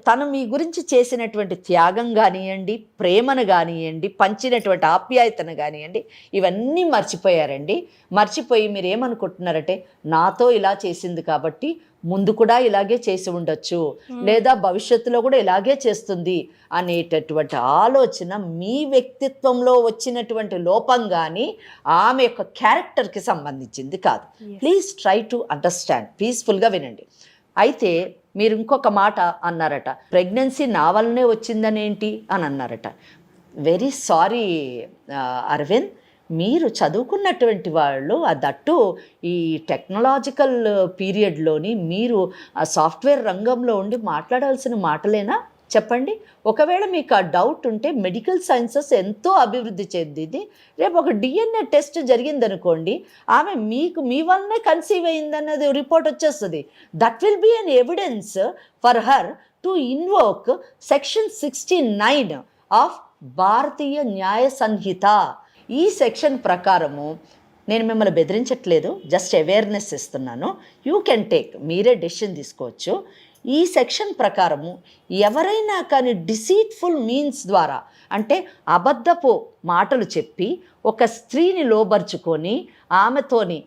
తను మీ గురించి చేసినటువంటి త్యాగం కానివ్వండి, ప్రేమను కానివ్వండి, పంచినటువంటి ఆప్యాయతను కానివ్వండి, ఇవన్నీ మర్చిపోయారండి. మర్చిపోయి మీరు ఏమనుకుంటున్నారంటే నాతో ఇలా చేసింది కాబట్టి ముందు కూడా ఇలాగే చేసి ఉండొచ్చు, లేదా భవిష్యత్తులో కూడా ఇలాగే చేస్తుంది అనేటటువంటి ఆలోచన మీ వ్యక్తిత్వంలో వచ్చినటువంటి లోపం కానీ ఆమె యొక్క క్యారెక్టర్కి సంబంధించింది కాదు. ప్లీజ్ ట్రై టు అండర్స్టాండ్, పీస్ఫుల్గా వినండి. అయితే మీరు ఇంకొక మాట అన్నారట, ప్రెగ్నెన్సీ నా వల్లనే వచ్చిందనేంటి అని అన్నారట. వెరీ సారీ అరవింద్, మీరు చదువుకున్నటువంటి వాళ్ళు, అదట్టు ఈ టెక్నాలజికల్ పీరియడ్లోని మీరు ఆ సాఫ్ట్వేర్ రంగంలో ఉండి మాట్లాడాల్సిన మాటలేనా చెప్పండి? ఒకవేళ మీకు ఆ డౌట్ ఉంటే మెడికల్ సైన్సెస్ ఎంతో అభివృద్ధి చెందింది. రేపు ఒక DNA టెస్ట్ జరిగిందనుకోండి, ఆమె మీ వల్లనే కన్సీవ్ అయిందన్నది రిపోర్ట్ వచ్చేస్తుంది. That will be an evidence for her to invoke section 69 of Bharatiya Nyaya Sanhita. ఈ సెక్షన్ ప్రకారము నేను మిమ్మల్ని బెదిరించట్లేదు, జస్ట్ అవేర్నెస్ ఇస్తున్నాను. యూ కెన్ టేక్, మీరే డెసిషన్ తీసుకోవచ్చు. ఈ సెక్షన్ ప్రకారము ఎవరైనా కానీ డిసీట్ఫుల్ మీన్స్ ద్వారా, అంటే అబద్ధపు మాటలు చెప్పి ఒక స్త్రీని లోబర్చుకొని ఆమెతోని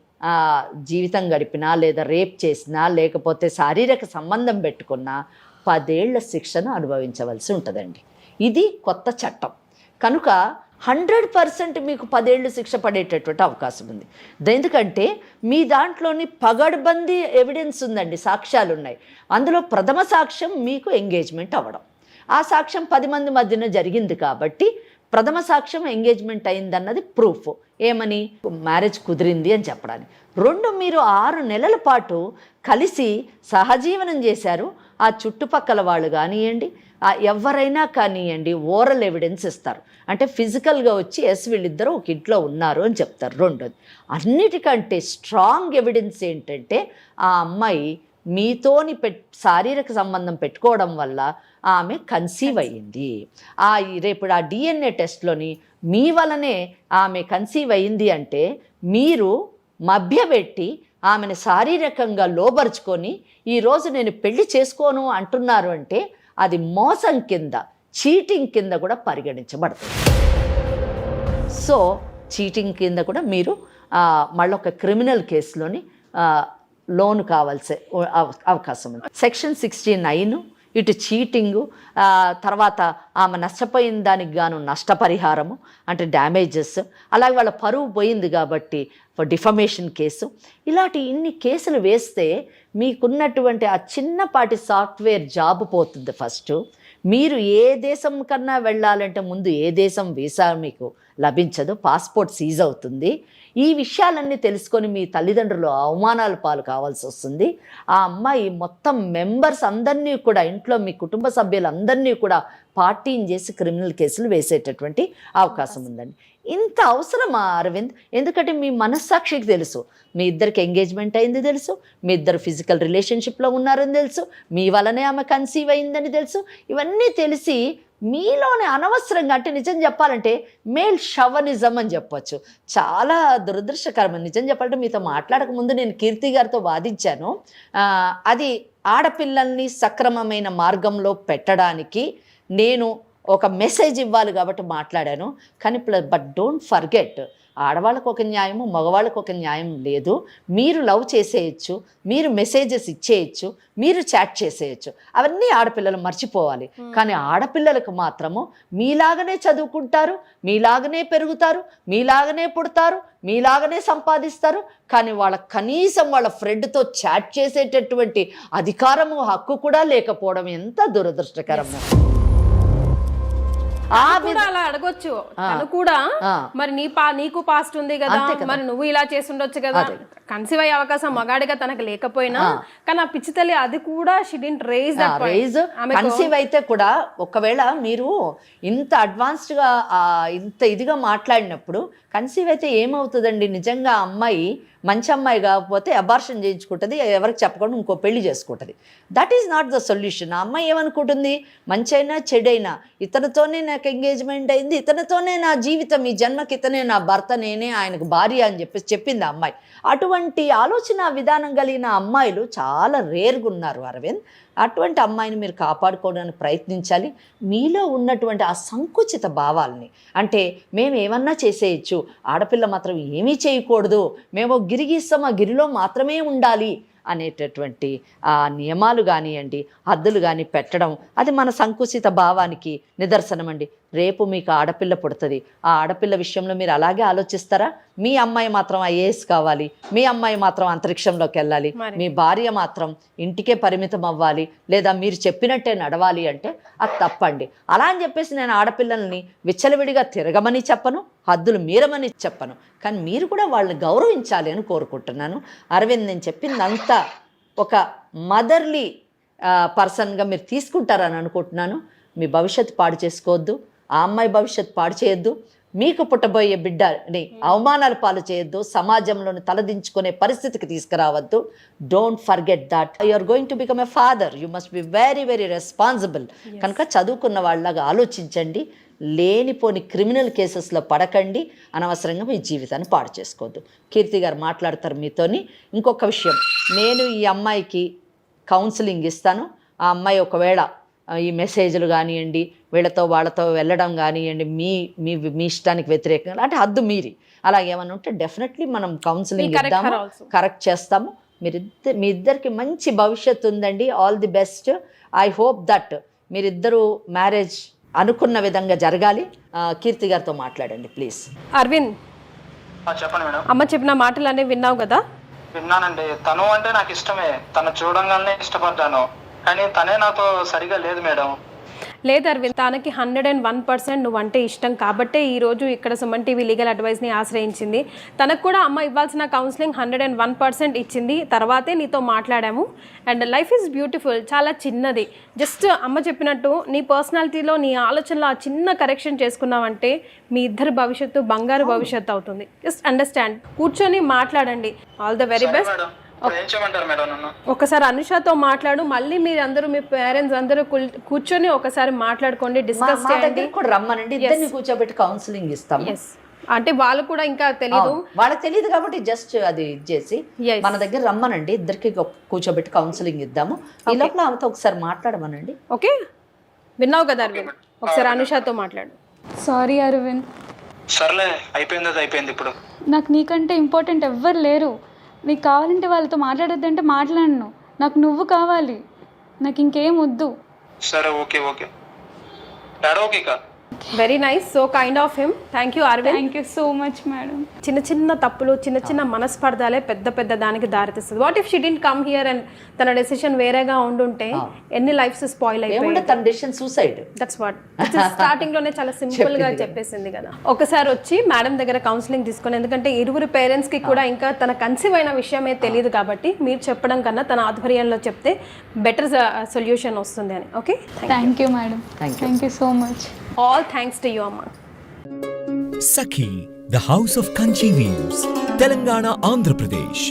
జీవితం గడిపినా, లేదా రేప్ చేసినా, లేకపోతే శారీరక సంబంధం పెట్టుకున్నా 10 ఏళ్ల శిక్షను అనుభవించవలసి ఉంటుందండి. ఇది కొత్త చట్టం కనుక 100% మీకు 10 ఏళ్ళు శిక్ష పడేటటువంటి అవకాశం ఉంది. ఎందుకంటే మీ దాంట్లోని పగడ్బందీ ఎవిడెన్స్ ఉందండి, సాక్ష్యాలు ఉన్నాయి. అందులో ప్రథమ సాక్ష్యం మీకు ఎంగేజ్మెంట్ అవ్వడం, ఆ సాక్ష్యం 10 మంది మధ్యన జరిగింది కాబట్టి ప్రథమ సాక్ష్యం ఎంగేజ్మెంట్ అయిందన్నది ప్రూఫ్. ఏమని? మ్యారేజ్ కుదిరింది అని చెప్పడానికి. 2, మీరు 6 నెలల పాటు కలిసి సహజీవనం చేశారు. ఆ చుట్టుపక్కల వాళ్ళు కానివ్వండి, ఎవరైనా కానివ్వండి, ఓరల్ ఎవిడెన్స్ ఇస్తారు. అంటే ఫిజికల్గా వచ్చి ఎస్ వీళ్ళిద్దరూ ఒక ఇంట్లో ఉన్నారు అని చెప్తారు. 2, అన్నిటికంటే స్ట్రాంగ్ ఎవిడెన్స్ ఏంటంటే ఆ అమ్మాయి మీతోని శారీరక సంబంధం పెట్టుకోవడం వల్ల ఆమె కన్సీవ్ అయ్యింది. రేపు ఆ DNA టెస్ట్లోని మీ వలనే ఆమె కన్సీవ్ అయ్యింది అంటే మీరు మభ్యపెట్టి ఆమెను శారీరకంగా లోబరుచుకొని ఈరోజు నేను పెళ్లి చేసుకోను అంటున్నారు అంటే అది మోసం కింద, చీటింగ్ కింద కూడా పరిగణించబడుతుంది. సో చీటింగ్ కింద కూడా మీరు మళ్ళీ ఒక క్రిమినల్ కేసులోని లోన్ కావాల్సే అవకాశం ఉంది. సెక్షన్ 69 ఇటు చీటింగు, తర్వాత ఆమె నష్టపోయిన దానికి గాను నష్టపరిహారము అంటే డ్యామేజెస్, అలాగే వాళ్ళ పరువు పోయింది కాబట్టి డిఫమేషన్ కేసు, ఇలాంటి ఇన్ని కేసులు వేస్తే మీకున్నటువంటి ఆ చిన్నపాటి సాఫ్ట్వేర్ జాబ్ పోతుంది. ఫస్ట్ మీరు ఏ దేశం కన్నా వెళ్ళాలంటే ముందు ఏ దేశం వీసా మీకు లభించదు, పాస్పోర్ట్ సీజ్ అవుతుంది. ఈ విషయాలన్నీ తెలుసుకొని మీ తల్లిదండ్రులు అవమానాల పాలు కావాల్సి వస్తుంది. ఆ అమ్మాయి మొత్తం మెంబర్స్ అందరినీ కూడా, ఇంట్లో మీ కుటుంబ సభ్యులందరినీ కూడా పార్టీని చేసి క్రిమినల్ కేసులు వేసేటటువంటి అవకాశం ఉందండి. ఇంత అవసరమా అరవింద్? ఎందుకంటే మీ మనస్సాక్షికి తెలుసు మీ ఇద్దరికి ఎంగేజ్మెంట్ అయింది తెలుసు, మీ ఇద్దరు ఫిజికల్ రిలేషన్షిప్లో ఉన్నారని తెలుసు, మీ వల్లనే ఆమె కన్సీవ్ అయిందని తెలుసు. ఇవన్నీ తెలిసి మీలోనే అనవసరంగా, అంటే నిజం చెప్పాలంటే మేల్ షవనిజం అని చెప్పొచ్చు, చాలా దురదృష్టకరం. నిజం చెప్పాలంటే మీతో మాట్లాడక ముందు నేను కీర్తి గారితో వాదించాను. అది ఆడపిల్లల్ని సక్రమమైన మార్గంలో పెట్టడానికి నేను ఒక మెసేజ్ ఇవ్వాలి కాబట్టి మాట్లాడాను. కానీ బట్ డోంట్ ఫర్గెట్, ఆడవాళ్ళకు ఒక న్యాయము, మగవాళ్ళకు ఒక న్యాయం లేదు. మీరు లవ్ చేసేయచ్చు, మీరు మెసేజెస్ ఇచ్చేయచ్చు, మీరు చాట్ చేసేయచ్చు, అవన్నీ ఆడపిల్లలు మర్చిపోవాలి. కానీ ఆడపిల్లలకు మాత్రము మీలాగనే చదువుకుంటారు, మీలాగనే పెరుగుతారు, మీలాగనే పుడతారు, మీలాగనే సంపాదిస్తారు. కానీ వాళ్ళ కనీసం వాళ్ళ ఫ్రెండ్తో చాట్ చేసేటటువంటి అధికారము, హక్కు కూడా లేకపోవడం ఎంత దురదృష్టకరము. అలా అడగొచ్చు తను కూడా, మరి నీకు పాస్ట్ ఉంది కదా, మరి నువ్వు ఇలా చేసి ఉండొచ్చు కదా. కన్సీవ్ అయ్యే అవకాశం మగాడిగా తనకు లేకపోయినా, కానీ ఆ పిచ్చి తల్లి అది కూడా షీ డిడ్ంట్ రైజ్ కన్సీవ్ అయితే కూడా ఒకవేళ మీరు ఇంత అడ్వాన్స్డ్గా ఇంత ఇదిగా మాట్లాడినప్పుడు కన్సీవ్ అయితే ఏమవుతుందండి? నిజంగా అమ్మాయి మంచి అమ్మాయి కాకపోతే అబార్షన్ చేయించుకుంటుంది, ఎవరికి చెప్పకుండా ఇంకో పెళ్లి చేసుకుంటుంది. That is not the solution. ఆ అమ్మాయి ఏమనుకుంటుంది, మంచి అయినా చెడైనా ఇతనితోనే నాకు ఎంగేజ్మెంట్ అయింది, ఇతనితోనే నా జీవితం, ఈ జన్మకి ఇతనే నా భర్త, నేనే ఆయనకు భార్య అని చెప్పింది ఆ అమ్మాయి. అటువంటి ఆలోచన విధానం కలిగిన అమ్మాయిలు చాలా రేర్గా ఉన్నారు అరవింద్. అటువంటి అమ్మాయిని మీరు కాపాడుకోవడానికి ప్రయత్నించాలి. మీలో ఉన్నటువంటి ఆ సంకుచిత భావాల్ని, అంటే మేము ఏమన్నా చేసేయచ్చు, ఆడపిల్ల మాత్రం ఏమీ చేయకూడదు, మేము గిరిగీస్తాం, ఆ గిరిలో మాత్రమే ఉండాలి అనేటటువంటి ఆ నియమాలు కానివ్వండి, హద్దులు కానీ పెట్టడం, అది మన సంకుచిత భావానికి నిదర్శనం అండి. రేపు మీకు ఆడపిల్ల పుడుతుంది, ఆ ఆడపిల్ల విషయంలో మీరు అలాగే ఆలోచిస్తారా? మీ అమ్మాయి మాత్రం ఐఏఎస్ కావాలి, మీ అమ్మాయి మాత్రం అంతరిక్షంలోకి వెళ్ళాలి, మీ భార్య మాత్రం ఇంటికే పరిమితం అవ్వాలి, లేదా మీరు చెప్పినట్టే నడవాలి అంటే అది తప్పండి. అలా అని చెప్పేసి నేను ఆడపిల్లల్ని విచ్చలవిడిగా తిరగమని చెప్పను, హద్దులు మీరమని చెప్పను, కానీ మీరు కూడా వాళ్ళని గౌరవించాలి అని కోరుకుంటున్నాను. అరవింద్, నేను చెప్పిందంతా ఒక మదర్లీ పర్సన్గా మీరు తీసుకుంటారని అనుకుంటున్నాను. మీ భవిష్యత్తు పాడు చేసుకోవద్దు, ఆ అమ్మాయి భవిష్యత్తు పాడు చేయొద్దు, మీకు పుట్టబోయే బిడ్డని అవమానాలు పాలు చేయొద్దు, సమాజంలోని తలదించుకునే పరిస్థితికి తీసుకురావద్దు. Don't forget that you are going to become a father, you must be very very responsible. కనుక చదువుకున్న వాళ్ళలాగా ఆలోచించండి, లేనిపోని క్రిమినల్ కేసెస్లో పడకండి, అనవసరంగా మీ జీవితాన్ని పాడు చేసుకోవద్దు. కీర్తి గారు మాట్లాడతారు మీతోని. ఇంకొక విషయం, నేను ఈ అమ్మాయికి కౌన్సిలింగ్ ఇస్తాను. ఆ అమ్మాయి ఒకవేళ ఈ మెసేజ్లు కానివ్వండి, వీళ్ళతో వాళ్ళతో వెళ్ళడం కానివ్వండి, మీ ఇష్టానికి వ్యతిరేకంగా అంటే హద్దు మీరి అలా ఏమైనా ఉంటే డెఫినెట్లీ మనం కౌన్సిలింగ్ ఇద్దాము, కరెక్ట్ చేస్తాము. మీ ఇద్దరికి మంచి భవిష్యత్తు ఉందండి. All the best. I hope that మీరిద్దరూ మ్యారేజ్ అనుకున్న విధంగా జరగాలి. కీర్తి గారితో మాట్లాడండి ప్లీజ్. అరవింద్, చెప్పండి మేడం. అమ్మ చెప్పిన మాటలు అనేవి విన్నావు కదా? విన్నానండి. తను అంటే నాకు ఇష్టమే, తను చూడంగానే ఇష్టపడ్డాను, కానీ తనే నాతో సరిగా లేదు మేడం. లేదు అరవింద్, తనకి 101% నువ్వంటే ఇష్టం కాబట్టే ఈరోజు ఇక్కడ సుమన్ టీవీ లీగల్ అడ్వైస్ని ఆశ్రయించింది. తనకు కూడా అమ్మ ఇవ్వాల్సిన కౌన్సిలింగ్ 101% ఇచ్చింది. తర్వాతే నీతో మాట్లాడాము. అండ్ లైఫ్ ఈజ్ బ్యూటిఫుల్, చాలా చిన్నది. జస్ట్ అమ్మ చెప్పినట్టు నీ పర్సనాలిటీలో, నీ ఆలోచనలో ఆ చిన్న కరెక్షన్ చేసుకున్నావంటే మీ ఇద్దరు భవిష్యత్తు బంగారు భవిష్యత్తు అవుతుంది. జస్ట్ అండర్స్టాండ్, కూర్చొని మాట్లాడండి. All the very best. ఒకసారి అనుషతో మాట్లాడు, మళ్ళీ మీరందరూ మీ పేరెంట్స్ అందరూ కూర్చొని ఒకసారి మాట్లాడుకోండి, డిస్కస్ చేయండి. రమ్మనండి, ఇద్దరిని కూర్చోబెట్టి కౌన్సిలింగ్ ఇస్తాం. అంటే వాళ్ళు కూడా ఇంకా తెలియదు, వాళ్ళకి తెలియదు కాబట్టి జస్ట్ అది చేసి మన దగ్గర రమ్మనండి, ఇద్దరికి కూర్చోబెట్టి కౌన్సిలింగ్ ఇద్దాము. ఈ లోపల ఆమెతో ఒకసారి మాట్లాడమనండి. ఓకే, విన్నావు కదా అరవింద్, ఒకసారి అనుషతో మాట్లాడు. సారీ అరవింద్. సర్లే, అయిపోయింది. ఇప్పుడు నాకు నీకంటే ఇంపార్టెంట్ ఎవ్వరు లేరు. నీకు కావాలంటే వాళ్ళతో మాట్లాడొద్దంటే మాట్లాడను. నాకు నువ్వు కావాలి, నాకు ఇంకేం వద్దు. సరే, okay. Very nice, so kind of him. Thank you Aravind. Thank you so much madam. చిన్న చిన్న తప్పులు, చిన్న చిన్న మనస్పర్ధాలే పెద్ద దానికి దారితీస్తుంది. What if she didn't come here and తన డెసిషన్ వేరేగా ఉండుంటే ఎన్ని లైఫ్స్ స్పాయిల్ అయిపోయాయి. తన decision suicide. That's what starting లోనే చాలా సింపుల్ గా చెప్పేసింది కదా. ఒకసారి వచ్చి మేడం దగ్గర కౌన్సిలింగ్ తీసుకొని, ఎందుకంటే ఇరువురు పేరెంట్స్ కి కూడా ఇంకా తన కన్సీవ్ అయిన విషయమే తెలియదు కాబట్టి మీరు చెప్పడం కన్నా తన ఆధ్వర్యంలో చెప్తే బెటర్ సొల్యూషన్ వస్తుంది అని. Okay, thank you madam. Thank you so much. All thanks to you, Amma. Sakhi, the House of Kanchi Weaves, Telangana, Andhra Pradesh.